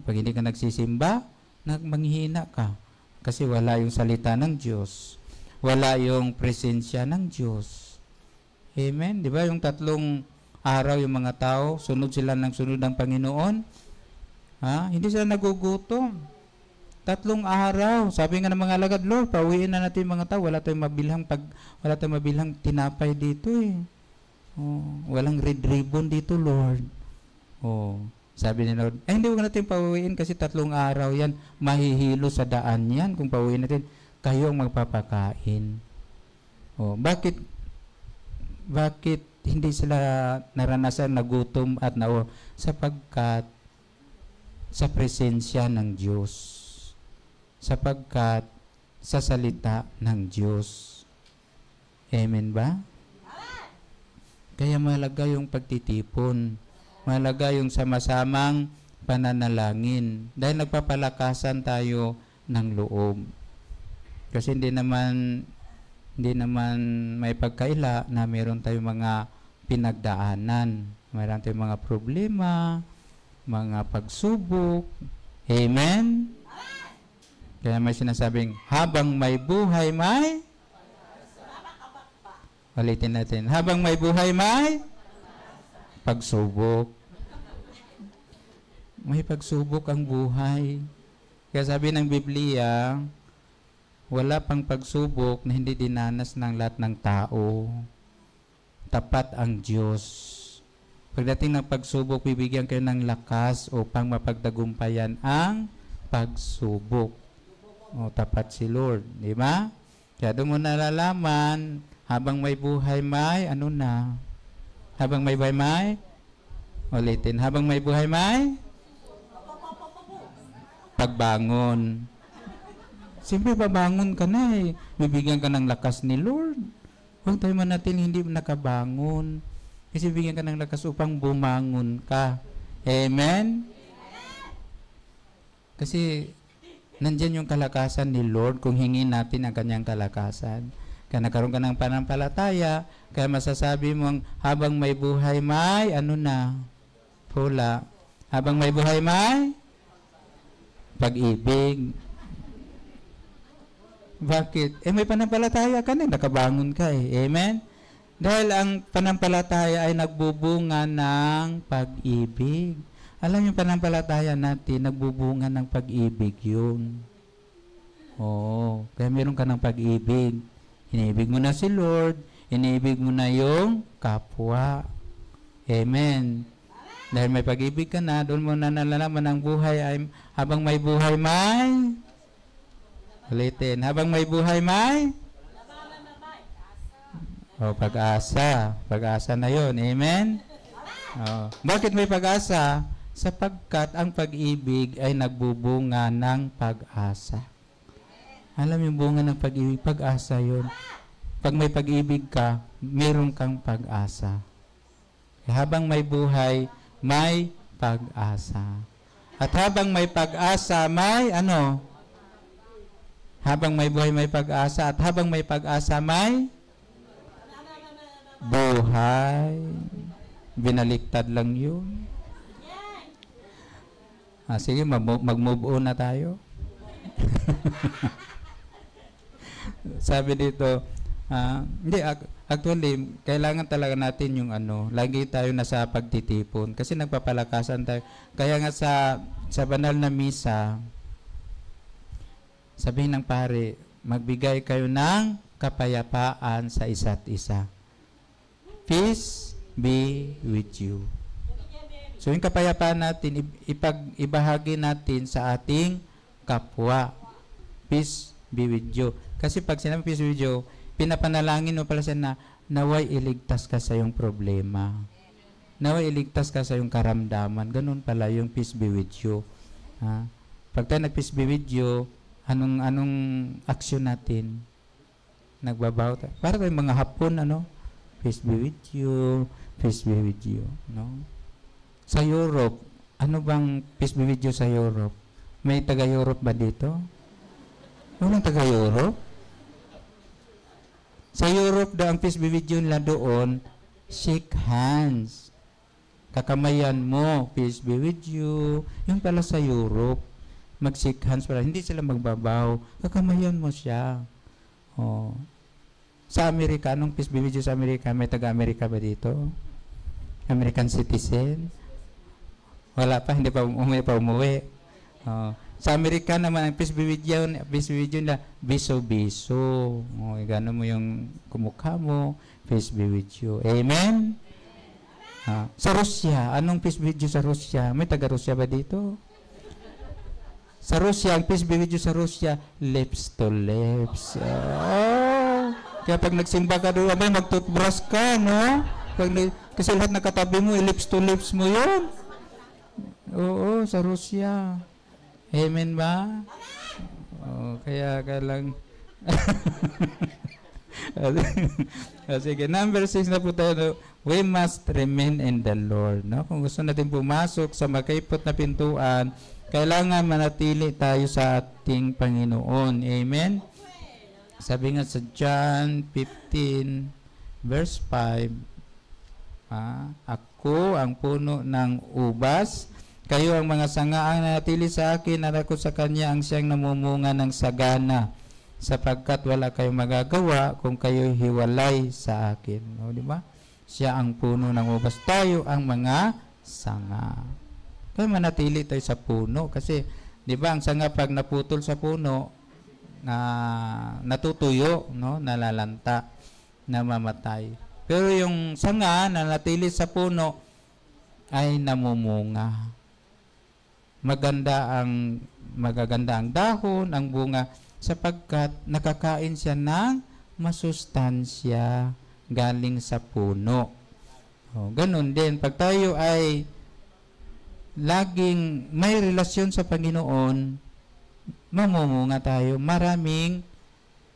J: Pag hindi ka nagsisimba, manghihina ka. Kasi wala yung salita ng Diyos. Wala yung presensya ng Diyos. Amen? Di ba yung 3 araw yung mga tao, sunod sila ng sunod ng Panginoon? Hindi sila nagugutom. 3 araw. Sabi nga ng mga alagad, Lord, pauwiin na natin mga tao. Wala tayong mabilhang tinapay dito eh. Walang red ribbon dito, Lord. Sabi ni Lord, hindi huwag natin pauwiin kasi 3 araw yan, mahihilo sa daan yan. Kung pauwiin natin, kayo ang magpapakain. Bakit hindi sila naranasan na gutom at sapagkat sa presensya ng Diyos. Sapagkat sa salita ng Diyos. Amen ba? Kaya mahalaga yung pagtitipon. Mahalaga yung sama-samang pananalangin. Dahil nagpapalakasan tayo ng loob. Kasi hindi naman may pagkaila na meron tayong mga pinagdaanan. Meron tayong mga problema, mga pagsubok. Amen? Kaya may sinasabing, habang may buhay may? Ulitin natin. Habang may buhay may? Pagsubok. May pagsubok ang buhay. Kaya sabi ng Biblia, wala pang pagsubok na hindi dinanas ng lahat ng tao. Tapat ang Diyos. Pagdating ng pagsubok, bibigyan kayo ng lakas upang mapagtagumpayan ang pagsubok. Tapat si Lord. Di ba? Kaya doon mo nalalaman, habang may buhay may, habang may buhay may, ulitin, habang may buhay may, pagbangon. Siyempre, babangon ka na eh. Bibigyan ka ng lakas ni Lord. Huwag tayo natin hindi nakabangon. Kasi bibigyan ka ng lakas upang bumangon ka. Amen? Kasi, nandyan yung kalakasan ni Lord kung hingin natin ang kanyang kalakasan. Kaya nagkaroon ka ng panampalataya, kaya masasabi mong habang may buhay may, Pula. Habang may buhay may, pag-ibig. Bakit? May panampalataya ka na, nakabangon ka eh. Amen? Dahil ang panampalataya ay nagbubunga ng pag-ibig. Alam yung pananampalataya natin, nagbubunga ng pag-ibig yun. Oo, kaya meron ka ng pag-ibig. Iniibig mo na si Lord, iniibig mo na yung kapwa. Amen. Dahil may pag-ibig ka na, doon mo na nalalaman ang buhay ay, habang may buhay may, ulitin, habang may buhay may, pag-asa. Pag-asa na yun. Amen? Bakit may pag-asa? Sapagkat ang pag-ibig ay nagbubunga ng pag-asa. Alam yung bunga ng pag-ibig, pag-asa yun. Pag may pag-ibig ka, meron kang pag-asa. Habang may buhay, may pag-asa. At habang may pag-asa, may ano? Habang may buhay, may pag-asa. At habang may pag-asa, may buhay. Binaliktad lang yun. Sige, mag-move on na tayo. Sabi dito, hindi, actually, kailangan talaga natin yung lagi tayo nasa pagtitipon kasi nagpapalakasan tayo. Kaya nga sa banal na misa, sabihin ng pare, magbigay kayo ng kapayapaan sa isa't isa. Peace be with you. So yung kapayapaan natin, ibahagi natin sa ating kapwa. Peace be with you. Kasi pag sinabi peace be with you, pinapanalangin mo pala siya na naway iligtas ka sa yung problema. Naway iligtas ka sa yung karamdaman. Ganun pala yung peace be with you. Pag tayo nag-peace be with you, anong aksyon natin? Nagbabaw tayo. Para tayong mga Hapon, peace be with you, peace be with you. No? Sa Europe, ano bang peace be with you sa Europe? May taga-Europe ba dito? Walang taga-Europe? Sa Europe daw, ang peace be with you nila doon, shake hands. Kakamayan mo, peace be with you. Yung pala sa Europe, mag-shake hands pala. Hindi sila magbabaw. Kakamayan mo siya. Sa Amerika, anong peace be with you sa Amerika? May taga-Amerika ba dito? American citizen? Wala pa, hindi pa umuwi. Sa Amerika naman, ang peace be with you na biso-biso. Gano'n mo yung kumukha mo, peace be with you. Amen? Sa Rusya, anong peace be with you sa Rusya? May taga-Rusya ba dito? Sa Rusya, ang peace be with you sa Rusya, lips to lips. Kaya pag nagsimba ka doon, mag-toothbrush ka, no? Kasi lahat ng katabi mo, lips to lips mo yun. Oo, sa Rusya. Amen ba? Kaya lang. Sige, number 6 na po tayo. We must remain in the Lord. No? Kung gusto natin pumasok sa makaipot na pintuan, kailangan manatili tayo sa ating Panginoon. Amen? Sabi nga sa John 15, verse 5, ako ang puno ng ubas, kayo ang mga sanga ang nanatili sa akin, at ako sa kanya ang siyang namumunga ng sagana, sapagkat wala kayong magagawa kung kayo hiwalay sa akin. O, di ba? Siya ang puno ng ubas, tayo ang mga sanga. Kaya manatili tayo sa puno kasi, di ba, ang sanga pag naputol sa puno, natutuyo, no? Nalalanta, namamatay. Pero yung sanga na natili sa puno ay namumunga. Magaganda ang dahon, ang bunga, sapagkat nakakain siya ng masustansya galing sa puno. Ganun din, pag tayo ay laging may relasyon sa Panginoon, mamumunga tayo, maraming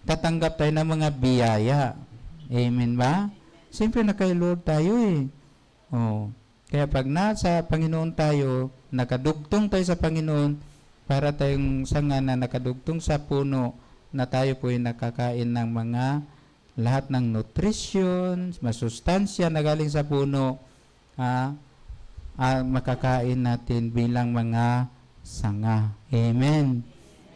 J: tatanggap tayo ng mga biyaya. Amen ba? Siyempre na kay Lord tayo eh. Kaya pag nasa Panginoon tayo, nakadugtong tayo sa Panginoon, para tayong sanga na nakadugtong sa puno, na tayo po ay nakakain ng mga lahat ng nutrition, masustansya na galing sa puno, makakain natin bilang mga sanga. Amen.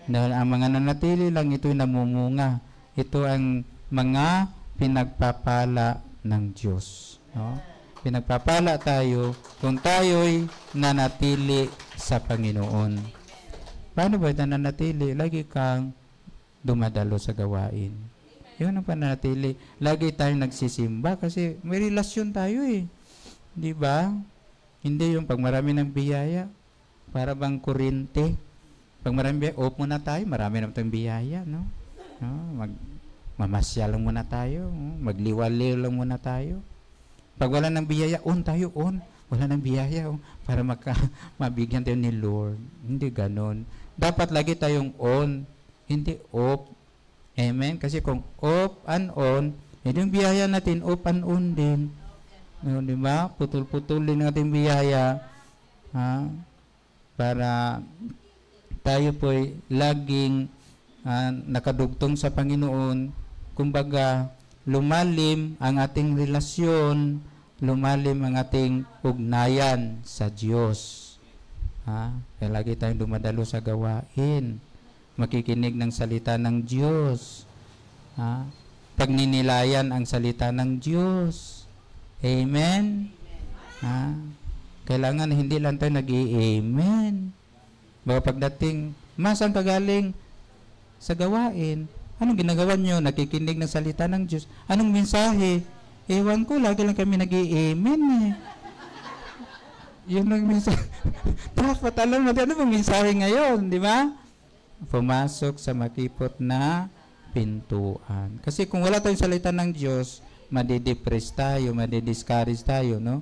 J: Dahil ang mga nanatili lang, ito'y namumunga. Ito ang mga pinagpapala ng Diyos. No? pinagpapala tayo kung tayo'y nanatili sa Panginoon. Paano ba nanatili? Lagi kang dumadalo sa gawain. Yun ang pananatili. Lagi tayong nagsisimba kasi may relasyon tayo eh. Di ba? Hindi yung pag marami ng biyaya, para bang kurente. Pag marami biyaya, off muna tayo, marami naman tayong biyaya, no? Mamasyal lang muna tayo, magliwaliw lang muna tayo. Pag wala ng biyaya, on tayo, on. Wala ng biyaya, para mabigyan tayo ni Lord. Hindi ganon. Dapat lagi tayong on, hindi off. Amen? Kasi kung off and on, yung biyaya natin, off and on din. No, di ba? Putol-putulin natin biyaya. Para tayo po'y laging nakadugtong sa Panginoon. Kumbaga, lumalim ang ating relasyon, lumalim ang ating ugnayan sa Diyos. Kaya lagi tayong dumadalo sa gawain, makikinig ng salita ng Diyos, pagninilayan ang salita ng Diyos. Amen? Kailangan hindi lang tayo nag-i-amen. Baka pagdating, saan ka galing? Sa gawain. Anong ginagawa nyo? Nakikinig ng salita ng Diyos. Anong mensahe? Ewan ko, lagi lang kami nag-i-amen eh. Yun ang mensahe. Dapat alam natin, ano bang mensahe ngayon, di ba? Pumasok sa makipot na pintuan. Kasi kung wala tayong salita ng Diyos, madidepress tayo, madidiscourage tayo, no?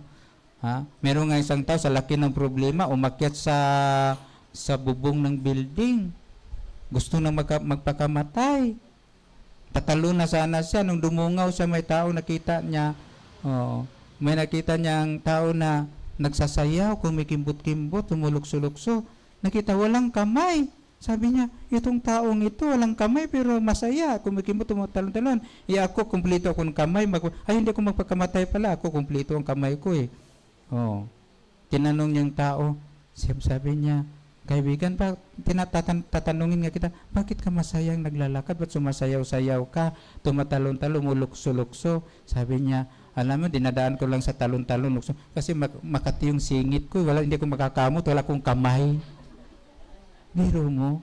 J: Meron nga isang tao sa laki ng problema, umakyat sa bubong ng building. Gusto na magpakamatay. Tatalo na sana siya. Nung dumungaw siya, may tao nakita niya. May nakita niyang tao na nagsasayaw, kumikimbot-kimbot, tumulukso-lukso. Nakita, walang kamay. Sabi niya, itong taong ito, walang kamay, pero masaya. Kumikimbot, tumatalon-talon. Ako, kumpleto ako ng kamay. Hindi ako magpakamatay pala. Ako, kumpleto ang kamay ko eh. Tinanong niyang tao. Sabi niya, kaibigan, tatanungin nga kita, bakit ka masayang naglalakad? Ba't sumasayaw-sayaw ka? Tumatalon-talon, mulukso-lukso. Sabi niya, alam mo, dinadaan ko lang sa talon-talon, lukso. Kasi makati yung singit ko. Hindi ko makakamot, wala akong kamay. Biro mo,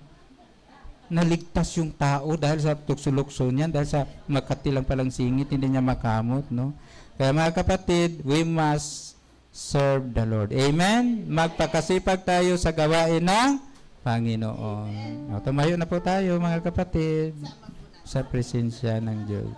J: naligtas yung tao dahil sa tukso-lukso niyan, dahil sa makati lang palang singit, hindi niya makamot, no? Kaya mga kapatid, we must serve the Lord. Amen? Magpakasipag tayo sa gawain ng Panginoon. Tumayo na po tayo mga kapatid sa presensya ng Diyos.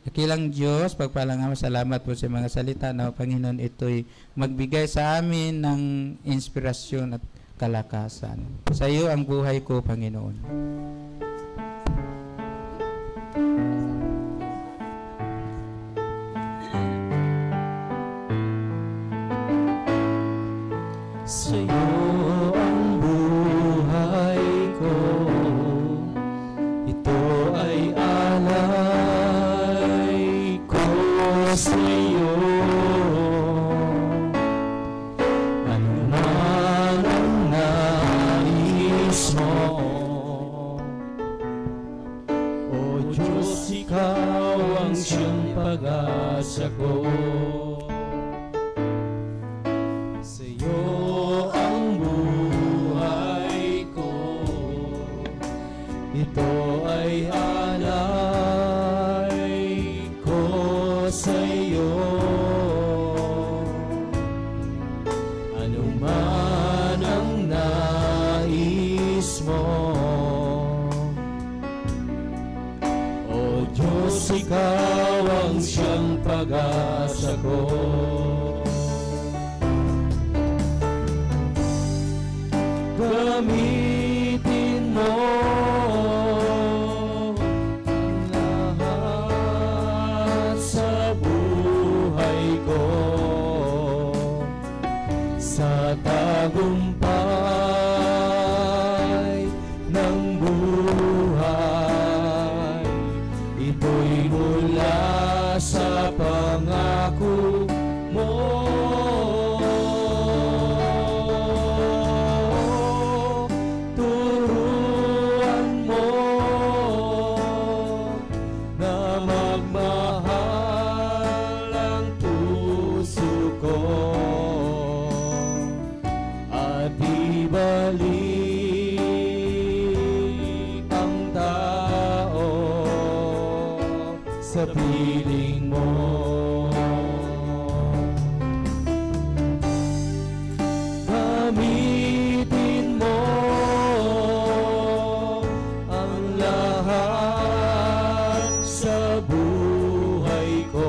J: Dakilang Diyos, pagpalang salamat po sa mga salita na Panginoon, ito'y magbigay sa amin ng inspirasyon at kalakasan. Sa iyo ang buhay ko, Panginoon.
A: Sa'yo ang buhay ko, ito ay alay ko sa'yo. Ano man ang nais mo, O Diyos, ikaw ang siyang pag-asa ko. Ito ay alay ko sa iyo. Ano man ang nais mo, O Diyos, ikaw ang siyang pag-asa ko. Gamitin mo sa tagumpay ng buhay. Ito'y mula sa pangako sa piling mo. Gamitin mo ang lahat sa buhay ko,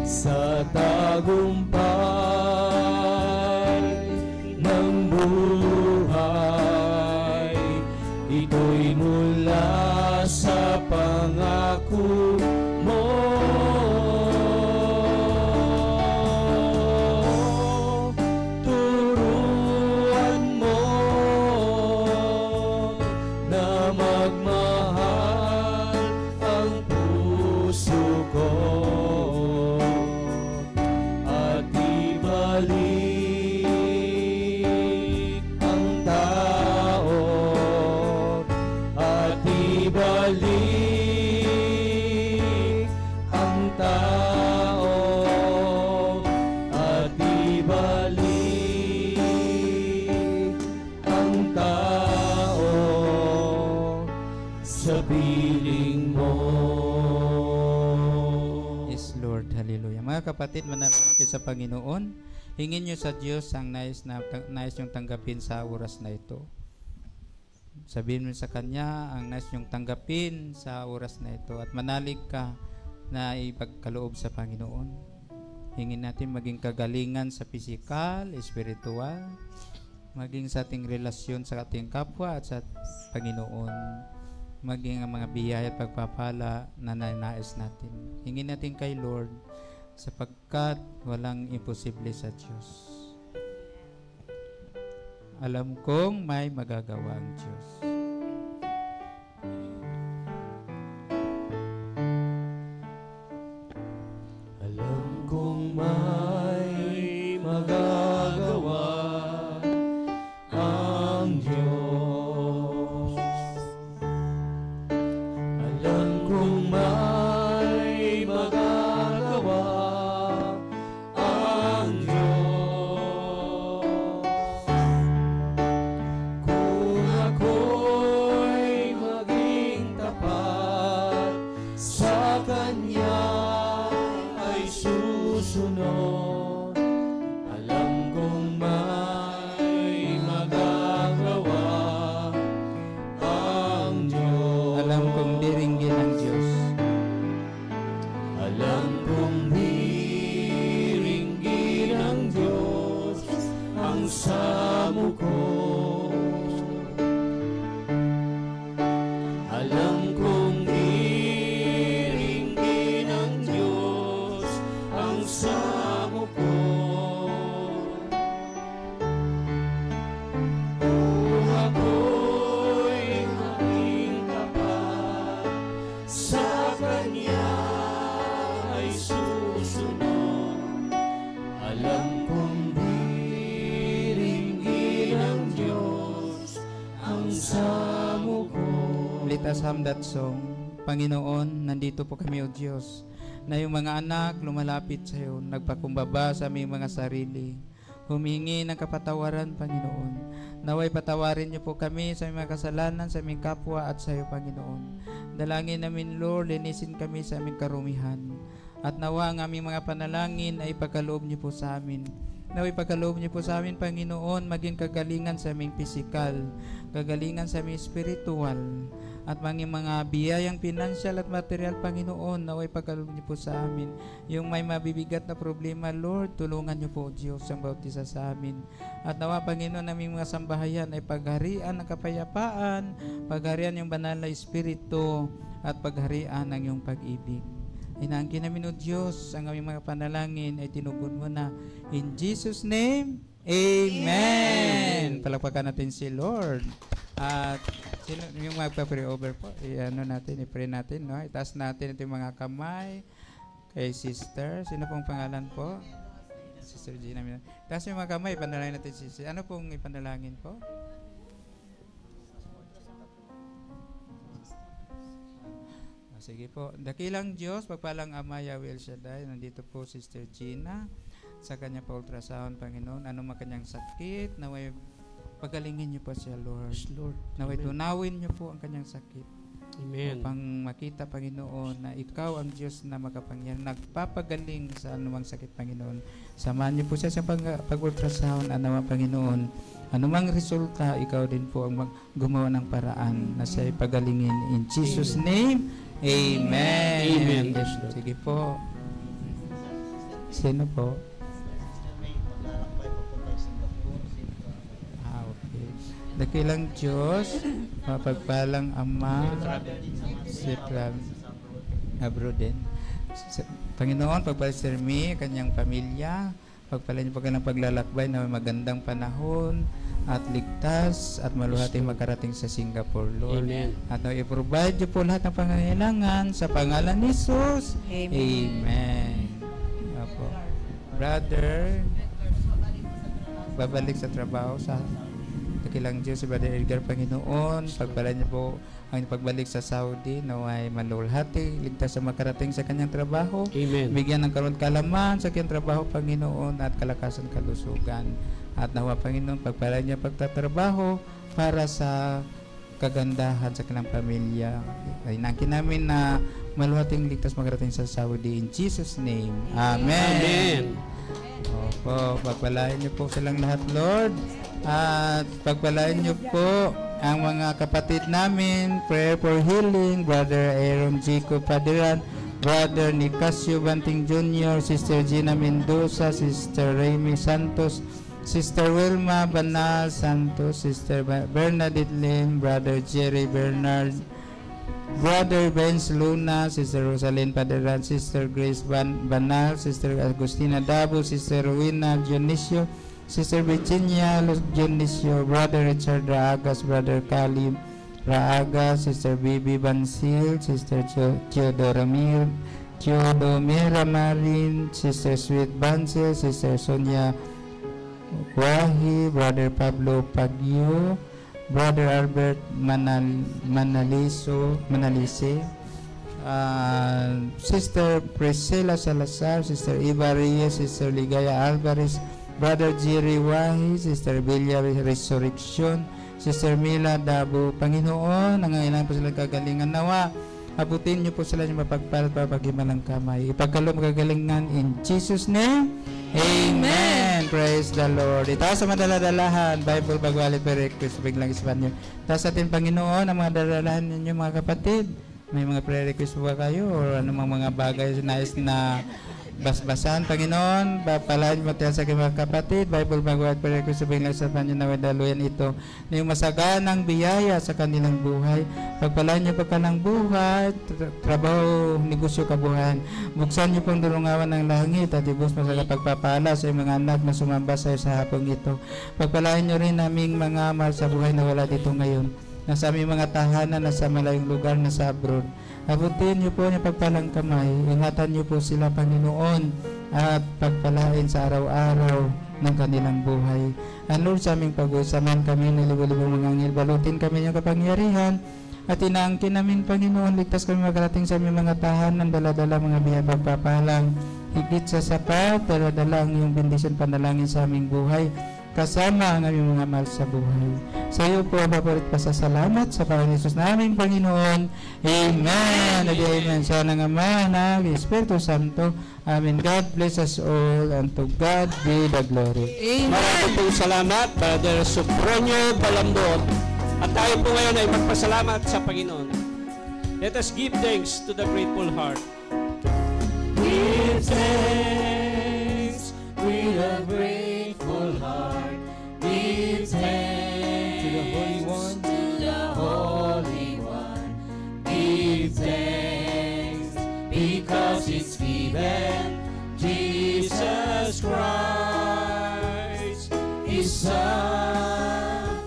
A: sa tagumpay ng buhay. Ito'y mula sa pangako mo. Turuan mo na magmahal ang puso ko at ibalik ang tao, at ibalik ang tao, at ibalik ang tao sa piling mo.
J: Yes, Lord. Hallelujah. Mga kapatid, manalangin kayo sa Panginoon. Hingin nyo sa Diyos ang nais nyong tanggapin sa oras na ito. Sabihin mo sa Kanya ang nais nyong tanggapin sa oras na ito at manalig ka na ipagkaloob sa Panginoon. Hingin natin maging kagalingan sa pisikal, espiritual, maging sa ating relasyon sa ating kapwa at sa Panginoon, maging ang mga biyaya at pagpapala na nais natin. Hingin natin kay Lord sapagkat walang imposible sa Diyos. Alam kong may magagawa ang Diyos.
A: Alam kong may magagawa ang Diyos. Alam kong may magagawa ang Diyos. Kung ako'y maging tapat sa Kanya ay susunod, alam kong may magagawa ang Diyos.
J: Alam kong diringgin ang Diyos.
A: Alam kong diringgin ang Diyos ang samo ko. Alam kong diringgin ang Diyos ang samo ko. Kung ako'y maging tapat sa Kanya ay susunod, alam kong diringgin ang Diyos ang samo ko.
J: Let us hum that song. Panginoon, nandito po kami o Diyos, na yung mga anak lumalapit sa iyo, nagpakumbaba sa aming mga sarili, humingi ng kapatawaran, Panginoon. Naway patawarin niyo po kami sa aming mga kasalanan, sa aming kapwa at sa iyo, Panginoon. Dalangin namin, Lord, linisin kami sa aming karumihan. At nawa ang aming mga panalangin ay pagkaloob niyo po sa amin. Naway pagkaloob niyo po sa amin, Panginoon, maging kagalingan sa aming pisikal, kagalingan sa aming spiritual, at mga biyayang pinansyal at material, Panginoon, naway pagkaloob niyo po sa amin. Yung may mabibigat na problema, Lord, tulungan niyo po, Diyos, ang bawat isa sa amin. At nawa, Panginoon, aming mga sambahayan ay pagharian ng kapayapaan, pagharian yung banal na Espiritu, at pagharian ng iyong pag-ibig. Inaangkin namin, O Diyos, ang aming mga panalangin ay tinugon mo na. In Jesus' name, Amen! Palakpakan natin si Lord. At sino yung magpa-pray over po? I-pray natin, no? Itaas natin ito yung mga kamay kay sister. Sino pong pangalan po? Sister Gina. Itaas yung mga kamay, ipanalangin natin si sister. Ano pong ipanalangin po? Sige po. Dakilang Diyos, pagpalang Ama Yahweh El Shaddai, nandito po Sister Gina sa kanya pa-ultrasound, Panginoon. Ano man kanyang sakit, naway pagalingin niyo po siya, Lord.
A: Yes, Lord.
J: Naway tunawin niyo po ang kanyang sakit.
E: Amen.
J: Upang makita, Panginoon, na Ikaw ang Diyos na makapangyarihan, nagpapagaling sa anumang sakit, Panginoon. Samahan niyo po siya sa pag-ultrasound, anawa, Panginoon. Anumang resulta, Ikaw din po ang gumawa ng paraan na siya pagalingin. In Jesus' name, Amen.
E: Amen.
J: Sige po. Sino po? Okay. Dakilang Diyos, mapagpalang Ama, si abroad din. Panginoon, pagpalang si Remy, kanyang pamilya, pagpalang niyo ng paglalakbay na may magandang panahon at ligtas at maluhati makarating sa Singapore, Lord.
E: Amen.
J: At i-provide niyo po lahat ng pangangailangan sa pangalan ni Jesus. Amen. Opo. Brother, babalik sa trabaho sa dakilang Diyos si Brother Edgar, Panginoon, pagpala niyo po ang pagbalik sa Saudi naway malulhati, ligtas sa makarating sa kanyang trabaho.
E: Amen.
J: Bigyan ng karon kalaman sa kanyang trabaho, Panginoon, at kalakasan kalusugan. At nawa, Panginoon, pagpala niya pagtatrabaho para sa kagandahan sa kanyang pamilya. Ay nangkin namin na maluhating ligtas makarating sa Saudi. In Jesus' name. Amen.
E: Amen.
J: Opo, pagpalain niyo po silang lahat, Lord. At pagpalain niyo po ang mga kapatid namin. Prayer for healing, Brother Aaron Jacob Padiran, Brother Nicasio Banting Jr., Sister Gina Mendoza, Sister Remy Santos, Sister Wilma Banal Santos, Sister Bernadette Lim, Brother Jerry Bernard, Brother Benz Luna, Sister Rosalyn Padiran, Sister Grace Banal, Sister Agustina Dabo, Sister Rowena Dionisio, Sister Virginia Dionisio, Brother Richard Raagas, Brother Kalim Raagas, Sister Bibi Bansil, Sister Theodora Marin, Sister Sweet Bansil, Sister Sonia Wahi, Brother Pablo Pagyo, Brother Albert Manalise, Sister Priscilla Salazar, Sister Iba Reyes, Sister Ligaya Alvarez, Brother Jerry Wahi, Sister Villa Resurrection, Sister Mila Dabo. Panginoon, nangailangan po sila kagalingan nawa. Abutin niyo po sila yung mapagpalat para paghimalang kamay. Ipagkaloob kagalingan in Jesus' name. Amen. Praise the Lord. Itaas sa madaladalahan, Bible pagwalit per request, biglang Espanyol. Itaas atin, Panginoon, ang mga daladalahan ninyo, mga kapatid. May mga prayer request ba kayo o anumang mga bagay nais na basbasan, Panginoon, papalain mo tayo sa mga kapatid. Bible pagwalit per request, biglang Espanyol na wadaluyan ito na yung masaganang biyaya sa kanilang buhay. Pagpalain niyo pa ka ng buhay, trabaho, negosyo, kabuhayan. Buksan niyo pong dulungawan ng langit at ibus mo sa pagpapala sa mga anak na sumamba sa hapong ito. Pagpalain niyo rin naming mga mahal sa buhay na wala dito ngayon, nasa aming mga tahanan, nasa malayong lugar, nasa abroad. Abutin niyo po niya pagpalang kamay. Ingatan niyo po sila, Panginoon, at pagpalain sa araw-araw ng kanilang buhay. And Lord, sa aming pag-usaman kami ng libo-libong mga angel, balutin kami ng kapangyarihan at inaangkin namin, Panginoon, ligtas kami magarating sa aming mga tahanan, dala-dala mga biyaya pagpapalang, higit sa sapat, dala-dala ang iyong bendisyon, panalangin sa aming buhay, kasama ang aming mga mahal sa buhay. Sa iyo po, papalit pasasalamat sa Panginoon Jesus naming Panginoon. Amen. Amen. Sana nga Ama, Espiritu Santo. Amen. God bless us all, and to God be the glory.
E: Maraming pong salamat, Brother Sopronio Balambot. At tayo po ngayon ay magpasalamat sa Panginoon. Let us give thanks to the grateful heart.
A: Give thanks with a grateful heart. Give thanks
B: to the Holy One.
A: to the Holy One. Give thanks because it's given Jesus Christ, His Son.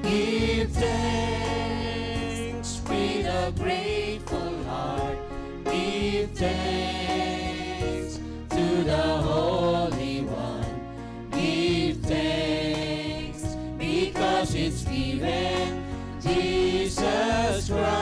A: Give thanks with a grateful heart. Give thanks to the Holy One. Give thanks because it's given Jesus Christ.